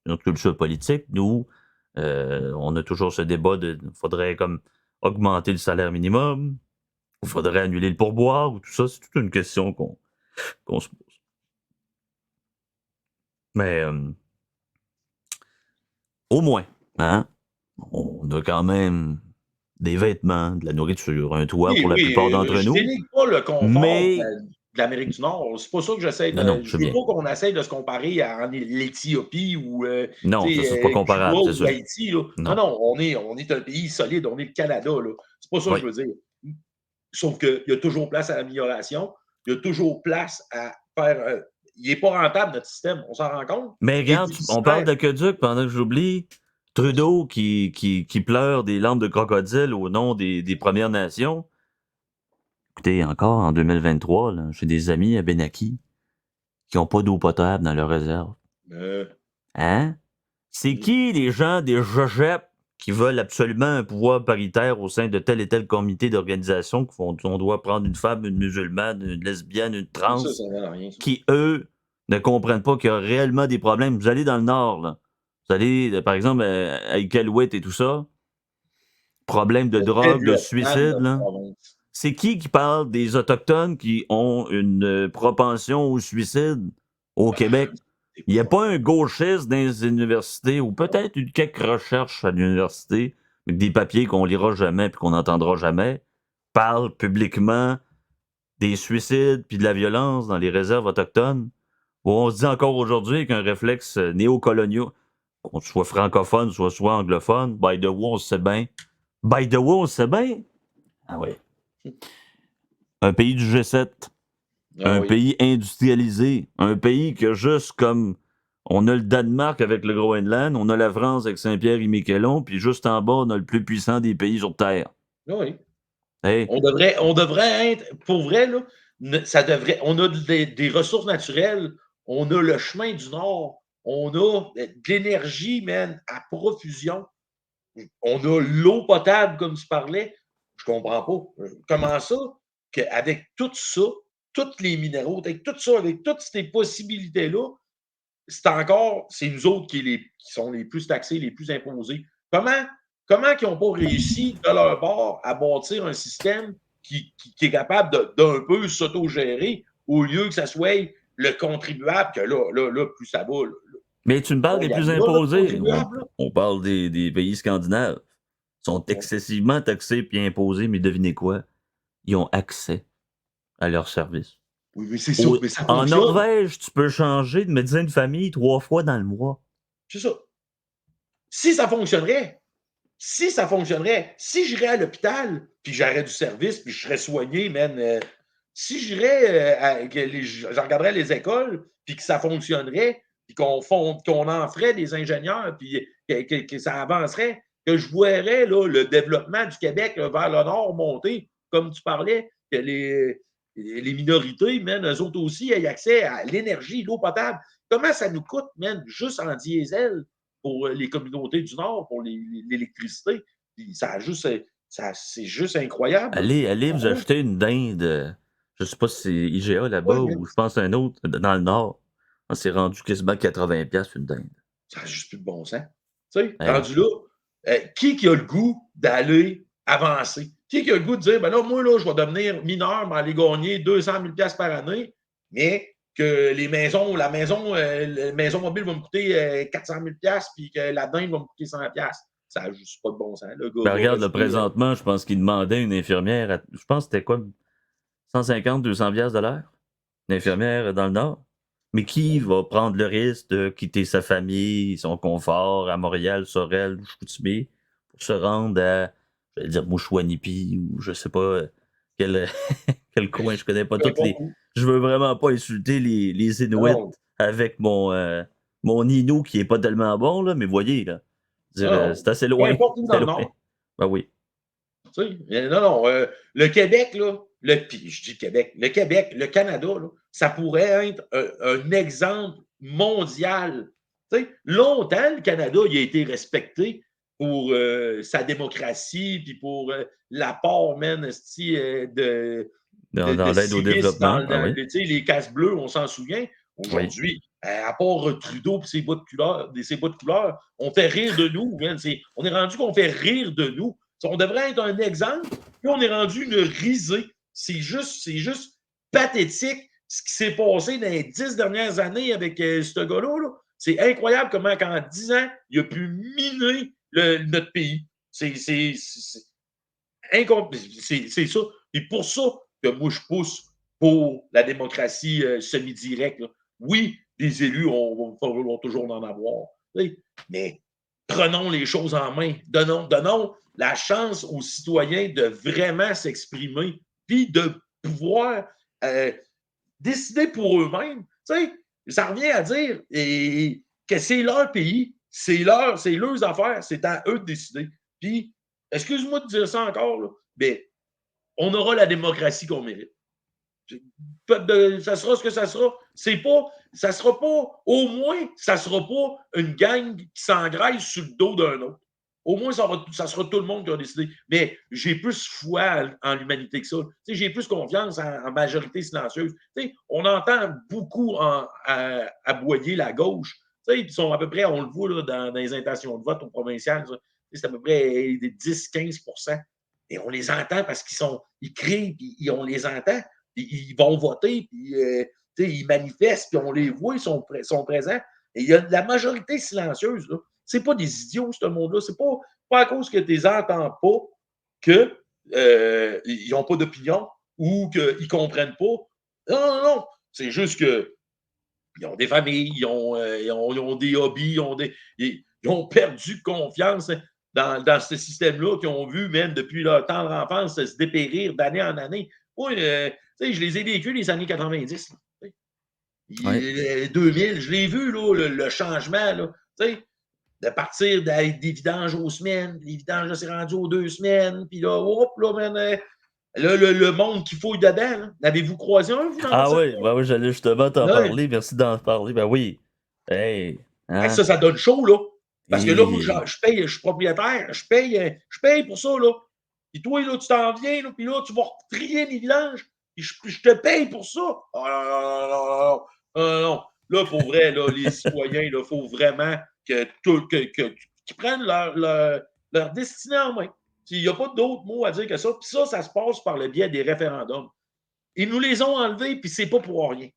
Notre culture politique, nous, on a toujours ce débat de faudrait comme augmenter le salaire minimum, ou faudrait annuler le pourboire, ou tout ça. C'est toute une question qu'on se pose. Mais au moins, hein, on a quand même des vêtements, de la nourriture, un toit Oui, pour la oui, plupart d'entre je nous. dénigre pas le confort Mais de l'Amérique du Nord. C'est pas ça que j'essaie non, non, de. je Je sais veux bien. pas qu'on essaye de se comparer à l'Éthiopie ou Non, ça, c'est pas Cuba comparable, c'est ou sûr. Haïti. Là. Non, Non. non, on est un pays solide, on est le Canada. Là. C'est pas ça que Oui. je veux dire. Sauf qu'il y a toujours place à l'amélioration. Il y a toujours place à faire. Il n'est pas rentable, notre système. On s'en rend compte. Mais Il est regarde, on parle déficitaire. d'aqueduc pendant que j'oublie. Trudeau qui pleure des larmes de crocodile au nom des Premières Nations. Écoutez, encore en 2023, là, j'ai des amis à Benaki qui n'ont pas d'eau potable dans leur réserve. Euh, Hein? C'est qui les gens des JOGEP qui veulent absolument un pouvoir paritaire au sein de tel et tel comité d'organisation, qu'on doit prendre une femme, une musulmane, une lesbienne, une trans, ça ne rien. Ça. qui, eux, ne comprennent pas qu'il y a réellement des problèmes. Vous allez dans le Nord, là. Vous allez, par exemple, à Iqaluit et tout ça, problème de Le drogue, de développement de suicide, notre là. province. C'est qui parle des Autochtones qui ont une propension au suicide au Québec? C'est Il n'y a pas épouvantable. un gauchiste dans les universités, ou peut-être une quelques recherches à l'université, avec des papiers qu'on lira jamais et qu'on n'entendra jamais, parle publiquement des suicides puis de la violence dans les réserves autochtones, où on se dit encore aujourd'hui qu'un réflexe néocolonial, qu'on soit francophone, soit anglophone, by the way, on se sait bien. By the way, on se sait bien. Ah oui. Un pays du G7, Ah un oui. pays industrialisé, un pays que juste comme on a le Danemark avec le Groenland, on a la France avec Saint-Pierre-et-Miquelon, puis juste en bas, on a le plus puissant des pays sur Terre. Ah oui. Hey, On devrait être, pour vrai, là, ça devrait, on a des ressources naturelles, on a le chemin du Nord, on a de l'énergie, man, à profusion. On a l'eau potable, comme tu parlais. Je comprends pas. Comment ça, qu'avec tout ça, tous les minéraux, avec tout ça, avec toutes ces possibilités-là, c'est nous autres qui sont les plus taxés, les plus imposés. Comment ils n'ont pas réussi de leur bord à bâtir un système qui est capable d'un peu s'autogérer au lieu que ça soit le contribuable, que là, plus ça va, mais tu me parles on des y plus arrive là, notre imposés. contribuable. Là. On parle des pays scandinaves. Ils sont Ouais. excessivement taxés puis imposés, mais devinez quoi? Ils ont accès à leurs services. Oui, mais c'est ça, mais ça En fonctionne. Norvège, tu peux changer de médecin de famille 3 fois dans le mois. C'est ça. Si ça fonctionnerait, si j'irais à l'hôpital, puis j'aurais du service, puis je serais soigné, man, si j'irais, je regarderais les écoles, puis que ça fonctionnerait, puis qu'on en ferait des ingénieurs, puis que ça avancerait, que je verrais là, le développement du Québec là, vers le nord monter, comme tu parlais, que les minorités, man, eux autres aussi aient accès à l'énergie, l'eau potable. Comment ça nous coûte, man, juste en diesel? Pour les communautés du Nord, pour l'électricité. C'est juste incroyable. Allez vous acheter une dinde. Je sais pas si c'est IGA là-bas Oui, mais ou je pense un autre dans le Nord. On s'est rendu quasiment 80$ une dinde. ça n'a juste plus de bon sens. Tu sais, Hey. rendu là, qui a le goût d'aller avancer? Qui a le goût de dire, ben là, moi, là, je vais devenir mineur, m'aller gagner 200 000 par année, mais que la maison mobile va me coûter 400 000 puis que la dinde va me coûter 100 ça n'a juste pas de bon sens. Le gars Ben va regarde, là, rester. présentement, je pense qu'il demandait une infirmière, je pense que c'était quoi, 150-200$ de l'heure? Une infirmière dans le Nord? Mais qui va prendre le risque de quitter sa famille, son confort à Montréal, Sorel ou Chicoutimi pour se rendre à, je vais dire, Mouchouanipi ou je sais pas quel, quel coin, je connais pas Peu toutes importe les. où. Je veux vraiment pas insulter les Inuits Non, avec mon Inou qui est pas tellement bon, là, mais voyez, là. Dire, non. c'est assez Peu loin. importe où C'est dans le loin. Nord. Ben oui. Tu sais, non, non. Le Québec, là, puis je dis Québec, le Canada, là, ça pourrait être un exemple mondial. Tu sais, longtemps, le Canada il a été respecté pour sa démocratie, puis pour l'apport, man, Dans l'aide au civisme dans, développement, ah oui, les casques bleus, on s'en souvient. oui. Aujourd'hui, à part Trudeau et ses bas de couleur, on fait rire de nous, man. On est rendu qu'on fait rire de nous. On devrait être un exemple, puis on est rendu une risée. C'est juste pathétique ce qui s'est passé dans les 10 dernières années avec ce gars-là. Là. C'est incroyable comment, qu'en 10 ans, il a pu miner notre pays. C'est ça. Et pour ça que moi, je pousse pour la démocratie semi-directe. Là. Oui, les élus, vont toujours en avoir. Mais prenons les choses en main. Donnons la chance aux citoyens de vraiment s'exprimer, puis de pouvoir décider pour eux-mêmes. Ça revient à dire que c'est leur pays, c'est leurs affaires, c'est à eux de décider. Puis, excuse-moi de dire ça encore, là, mais on aura la démocratie qu'on mérite. Ça sera ce que ça sera. Ça sera pas, au moins, ça sera pas une gang qui s'engraisse sur le dos d'un autre. Au moins, ça sera tout le monde qui a décidé. Mais j'ai plus foi en l'humanité que ça. J'ai plus confiance en majorité silencieuse. On entend beaucoup aboyer la gauche. Ils sont à peu près, on le voit là, dans les intentions de vote au provincial, c'est à peu près des 10-15%. Et on les entend parce ils crient, puis on les entend. Ils vont voter, puis ils manifestent, puis on les voit, ils sont présents. Et il y a la majorité silencieuse. Là. C'est pas des idiots, ce monde-là. C'est pas à cause que tu les entends pas qu'ils n'ont pas d'opinion ou qu'ils ne comprennent pas. Non, non, non. C'est juste que ils ont des familles, ils ont des hobbies, ils ont perdu confiance dans ce système-là qu'ils ont vu, même depuis leur temps d'enfance, se dépérir d'année en année. Moi, je les ai vécus les années 90. Là, 2000, je l'ai vu, là, le changement. Là, de partir des vidanges aux semaines, les vidanges, là, c'est rendu aux 2 semaines, puis là, hop, là, man, le monde qui fouille dedans, l'avez-vous croisé un, vous, dans votre Ah oui, secteur? ouais, j'allais justement t'en Ouais. parler. Merci d'en parler. Ben oui. Hey, hein? Ça donne chaud, là. Parce que là, moi, Et... je paye, je suis propriétaire, je paye pour ça, là. Puis toi, là, tu t'en viens, là, puis là, tu vas trier les villages, puis je te paye pour ça. Oh, non, non, non, non, non, non, non. Là, pour vrai, là, les citoyens, il faut vraiment qu'ils prennent leur destinée en main. Il n'y a pas d'autre mot à dire que ça. Puis ça se passe par le biais des référendums. Ils nous les ont enlevés, puis c'est pas pour rien.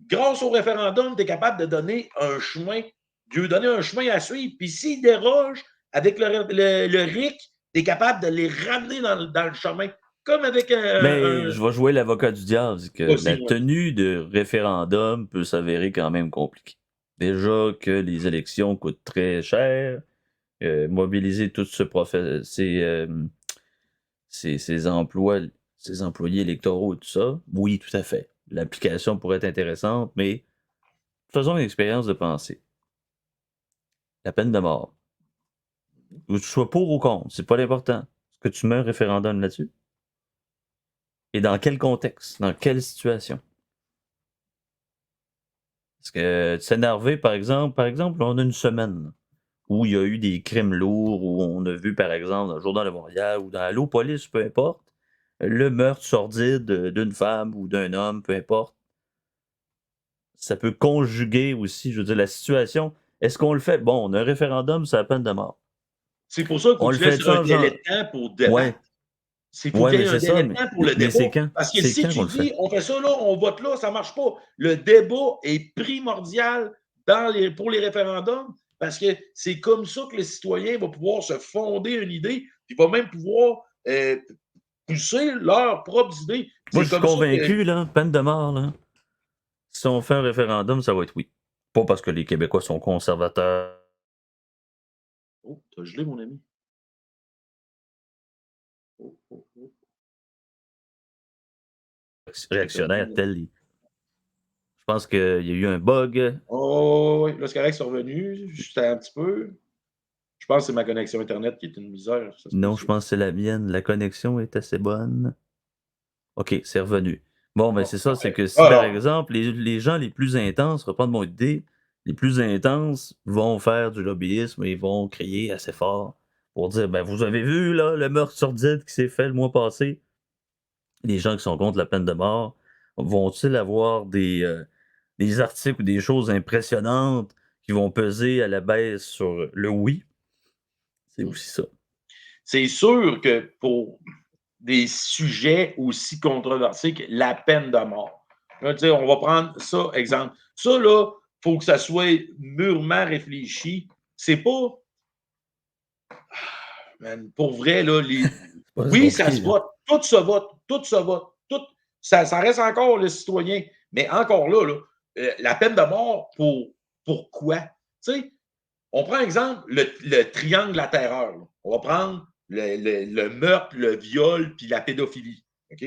Grâce au référendum, tu es capable de donner un chemin, de lui donner un chemin à suivre. Puis s'ils dérogent avec le RIC, tu es capable de les ramener dans le chemin. Comme avec Mais je vais jouer l'avocat du diable, c'est que Aussi, la ouais. tenue de référendum peut s'avérer quand même compliquée. Déjà que les élections coûtent très cher, mobiliser tout ces emplois, ces employés électoraux et tout ça, oui, tout à fait. L'application pourrait être intéressante, mais faisons une expérience de pensée. La peine de mort. Que tu sois pour ou contre, c'est pas l'important. Est-ce que tu mets un référendum là-dessus? Et dans quel contexte? Dans quelle situation? Parce que s'énerver, par exemple, on a une semaine où il y a eu des crimes lourds, où on a vu, par exemple, dans le Journal de Montréal ou dans Allo-Police, peu importe, le meurtre sordide d'une femme ou d'un homme, peu importe. Ça peut conjuguer aussi, je veux dire, la situation. Est-ce qu'on le fait? Bon, on a un référendum sur la peine de mort. C'est pour ça qu'il faut On que le tu fait laisses ça un en délai genre. de temps pour débattre. Ouais, Il faut ouais, qu'il y mais ait un c'est ça, délai de temps pour le mais débat. c'est quand? Parce que C'est si quand qu'on tu le fait? dis, on fait ça là, on vote là, ça ne marche pas. Le débat est primordial pour les référendums parce que c'est comme ça que le citoyen va pouvoir se fonder une idée, il va même pouvoir pousser leurs propres idées. Moi, C'est je suis comme ça que. convaincu, là, peine de mort, là. Si on fait un référendum, ça va être oui. Pas parce que les Québécois sont conservateurs, Oh, t'as gelé, mon ami. Oh, oh, oh. Je t'ai perdu, réactionnaires, là. tels. Je pense qu'il y a eu un bug. Oh, oui, là, c'est correct, c'est revenu. Juste un petit peu. Je pense que c'est ma connexion Internet qui est une misère. Ça se Non, je peut-tu? pense que c'est la mienne. La connexion est assez bonne. OK, c'est revenu. Bon, ben Bon, c'est ça, c'est parfait. que si par Alors, exemple, les gens les plus intenses, reprendre mon idée, les plus intenses vont faire du lobbyisme et vont crier assez fort pour dire, ben, vous avez vu, là, le meurtre sordide qui s'est fait le mois passé? Les gens qui sont contre la peine de mort vont-ils avoir des articles ou des choses impressionnantes qui vont peser à la baisse sur le oui? C'est aussi ça. C'est sûr que pour des sujets aussi controversés que la peine de mort, là, on va prendre ça, exemple. Ça, là, il faut que ça soit mûrement réfléchi. C'est pas. Man, pour vrai, là, C'est oui, ça se compliqué, hein. vote. Tout se vote. Tout se vote. Tout... Ça reste encore le citoyen. Mais encore là, la peine de mort, pourquoi? Tu sais, on prend exemple le triangle de la terreur. Là. On va prendre le meurtre, le viol, puis la pédophilie. OK?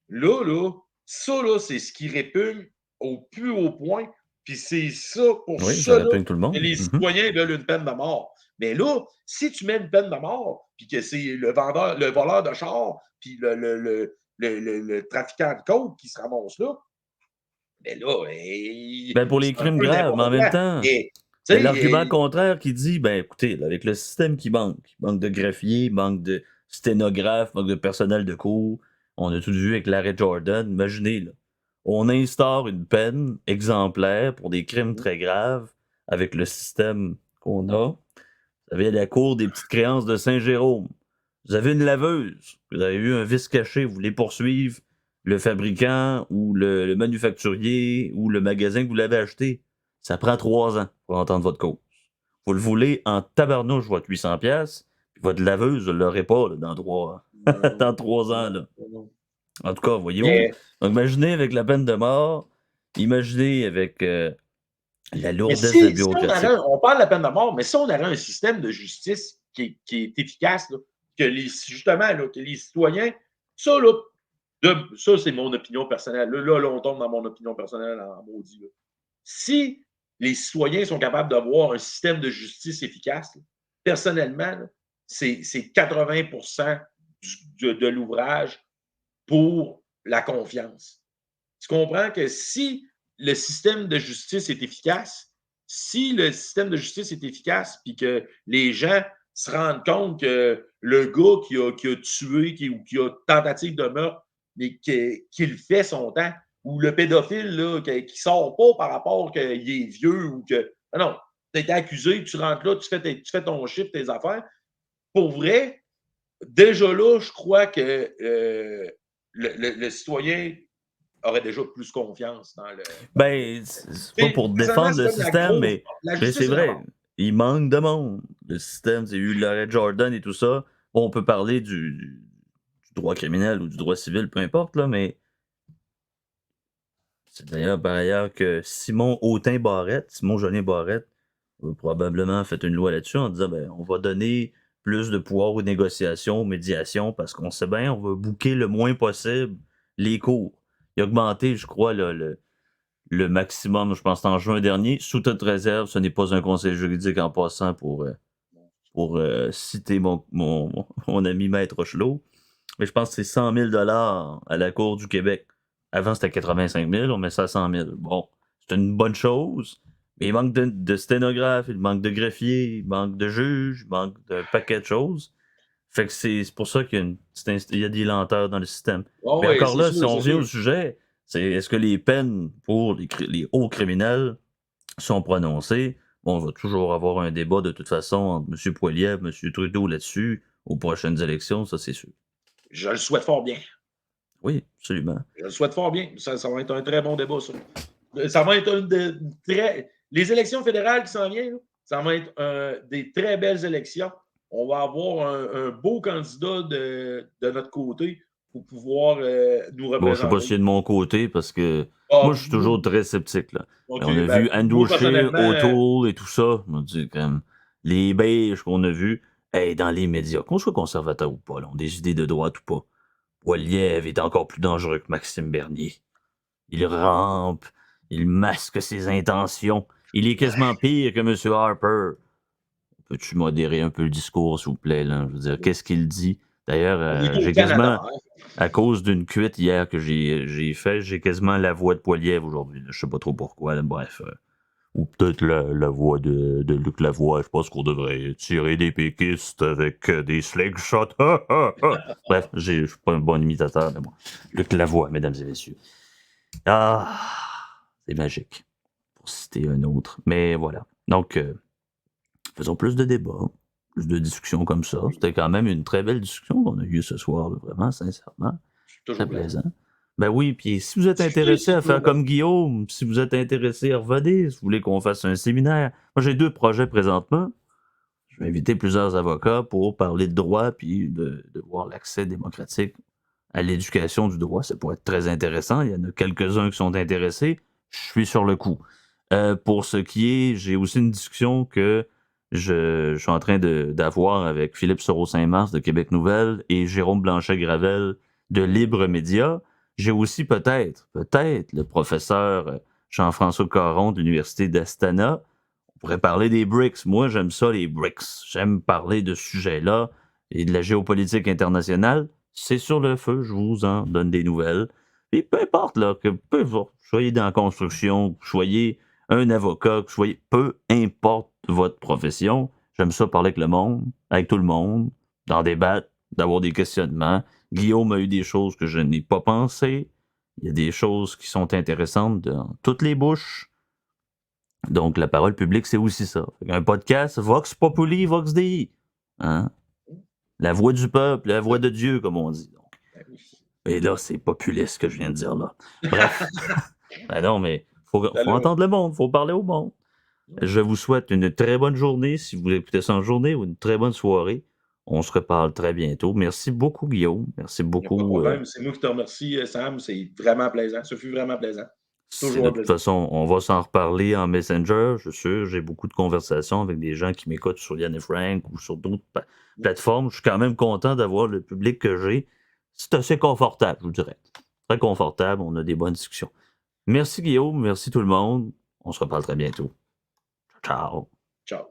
Là, ça, là, c'est ce qui répugne au plus haut point. Puis c'est ça, pour Oui, ça ça, là, répugne tout le que monde. les citoyens veulent une peine de mort. Mais là, si tu mets une peine de mort, puis que c'est le voleur de char, puis le trafiquant de coke qui se ramasse là, mais là, Ben, pour les c'est un crimes peu graves, mais n'importe en même quoi. temps, Mais, tu il y a sais, l'argument contraire qui dit, ben, écoutez, là, avec le système qui manque de greffiers, manque de sténographes, manque de personnel de cours, on a tout vu avec l'arrêt Jordan, imaginez, là, on instaure une peine exemplaire pour des crimes très graves avec le système qu'on a. Vous avez la cour des petites créances de Saint-Jérôme. Vous avez une laveuse, vous avez eu un vice caché, vous voulez poursuivre le fabricant ou le manufacturier ou le magasin que vous l'avez acheté. Ça prend 3 ans pour entendre votre cause. Vous le voulez en tabarnouche, votre 800$, puis votre laveuse, vous ne l'aurez pas là, dans 3 ans. Là. En tout cas, voyez-vous. mais, Donc, imaginez avec la peine de mort, imaginez avec la mais lourdesse de la si on avait, bureaucratique. on parle de la peine de mort, mais si on avait un système de justice qui est efficace, là, que justement, là, que les citoyens, ça, là, ça, c'est mon opinion personnelle. Là, on tombe dans mon opinion personnelle en maudit. Là. Si les citoyens sont capables d'avoir un système de justice efficace, là, personnellement, c'est 80% de l'ouvrage pour la confiance. Tu comprends que si le système de justice est efficace, si le système de justice est efficace, puis que les gens se rendent compte que le gars qui a tué ou qui a tentative de meurtre, mais qu'il fait son temps, ou le pédophile là, qui ne sort pas par rapport qu'il est vieux ou que. Non, tu été accusé, tu rentres là, tu fais ton chiffre, tes affaires. Pour vrai, déjà là, je crois que le citoyen aurait déjà plus confiance dans le. Ben, c'est pas pour Présentement, défendre c'est le comme la système, grosse. mais, La mais c'est justice est la vrai, mort. il manque de monde. Le système, c'est eu l'arrêt Jordan et tout ça. Bon, on peut parler du droit criminel ou du droit civil, peu importe, là, mais c'est d'ailleurs par ailleurs que Simon Autin-Barrette, Simon Jolin Barrette, a probablement fait une loi là-dessus en disant ben, on va donner plus de pouvoir aux négociations, aux médiations, parce qu'on sait bien, on va bouquer le moins possible les cours. Il a augmenté, je crois, le maximum, je pense, en juin dernier. Sous toute réserve, ce n'est pas un conseil juridique en passant pour citer mon ami Maître Rochelot. Mais je pense que c'est 100 000 $ à la Cour du Québec. Avant, c'était 85 000, on met ça à 100 000. Bon, c'est une bonne chose, mais il manque de sténographe, il manque de greffier, il manque de juge, il manque d'un paquet de choses. Fait que c'est pour ça qu'il y a, il y a des lenteurs dans le système. Oh, Mais oui, encore c'est là, si sûr, on c'est revient au sûr. sujet, c'est est-ce que les peines pour les hauts criminels sont prononcées? Bon, on va toujours avoir un débat de toute façon entre M. Poilievre, M. Trudeau là-dessus, aux prochaines élections, ça c'est sûr. Je le souhaite fort bien. Oui, absolument. Je le souhaite fort bien. Ça va être un très bon débat, ça. Ça va être les élections fédérales qui s'en viennent, là, ça va être des très belles élections. On va avoir un beau candidat de notre côté pour pouvoir nous Bon, je sais pas si représenter. c'est de mon côté parce que moi, Ah, je suis toujours très sceptique. Là. Mais OK, on a ben, vu Andrew moi, Scheer, personnellement, O'Toole et tout ça. On dit comme les beiges qu'on a vus. Hey, dans les médias, qu'on soit conservateur ou pas, là, on a des idées de droite ou pas. Poiliev est encore plus dangereux que Maxime Bernier. Il rampe, il masque ses intentions. Il est quasiment pire que M. Harper. Peux-tu modérer un peu le discours, s'il vous plaît? Là? Je veux dire, qu'est-ce qu'il dit? D'ailleurs, on est au j'ai Canada. quasiment, Hein? à cause d'une cuite hier que j'ai fait, j'ai quasiment la voix de Poiliev aujourd'hui. Je sais pas trop pourquoi. Là. Bref, Ou peut-être la voix de Luc Lavoie. Je pense qu'on devrait tirer des péquistes avec des slingshots. Bref, je suis pas un bon imitateur, mais bon. Luc Lavoie, mesdames et messieurs. Ah, c'est magique, pour citer un autre. Mais voilà. Donc, faisons plus de débats, plus de discussions comme ça. C'était quand même une très belle discussion qu'on a eue ce soir, là, vraiment, sincèrement. C'est Très toujours plaisant. plaisant. Ben oui, puis si vous êtes intéressé à faire comme Guillaume, si vous êtes intéressé à revenir, si vous voulez qu'on fasse un séminaire, moi j'ai 2 projets présentement. Je vais inviter plusieurs avocats pour parler de droit puis de voir l'accès démocratique à l'éducation du droit. Ça pourrait être très intéressant. Il y en a quelques-uns qui sont intéressés. Je suis sur le coup. Pour ce qui est, j'ai aussi une discussion que je suis en train d'avoir avec Philippe Soro-Saint-Mars de Québec Nouvelle et Jérôme Blanchet-Gravel de Libre Média. J'ai aussi peut-être le professeur Jean-François Caron de l'Université d'Astana. On pourrait parler des BRICS. Moi, j'aime ça, les BRICS. J'aime parler de ce sujet-là et de la géopolitique internationale. C'est sur le feu, je vous en donne des nouvelles. Et peu importe, là, que soyez dans la construction, que soyez un avocat, que soyez, peu importe votre profession, j'aime ça parler avec le monde, avec tout le monde, d'en débattre, d'avoir des questionnements. Guillaume a eu des choses que je n'ai pas pensées. Il y a des choses qui sont intéressantes dans toutes les bouches. Donc, la parole publique, c'est aussi ça. Un podcast, Vox Populi, Vox Dei. Hein? La voix du peuple, la voix de Dieu, comme on dit. Donc. Et là, c'est populiste ce que je viens de dire là. Bref. Ben non, mais faut entendre le monde, faut parler au monde. Je vous souhaite une très bonne journée si vous écoutez ça en journée ou une très bonne soirée. On se reparle très bientôt. Merci beaucoup, Guillaume. Merci beaucoup. Pas de problème. C'est moi qui te remercie, Sam. C'est vraiment plaisant. Ce fut vraiment plaisant. De toute façon, on va s'en reparler en Messenger. Je suis sûr, j'ai beaucoup de conversations avec des gens qui m'écoutent sur Yann et Frank ou sur d'autres plateformes. Je suis quand même content d'avoir le public que j'ai. C'est assez confortable, je vous dirais. Très confortable. On a des bonnes discussions. Merci, Guillaume. Merci tout le monde. On se reparle très bientôt. Ciao. Ciao.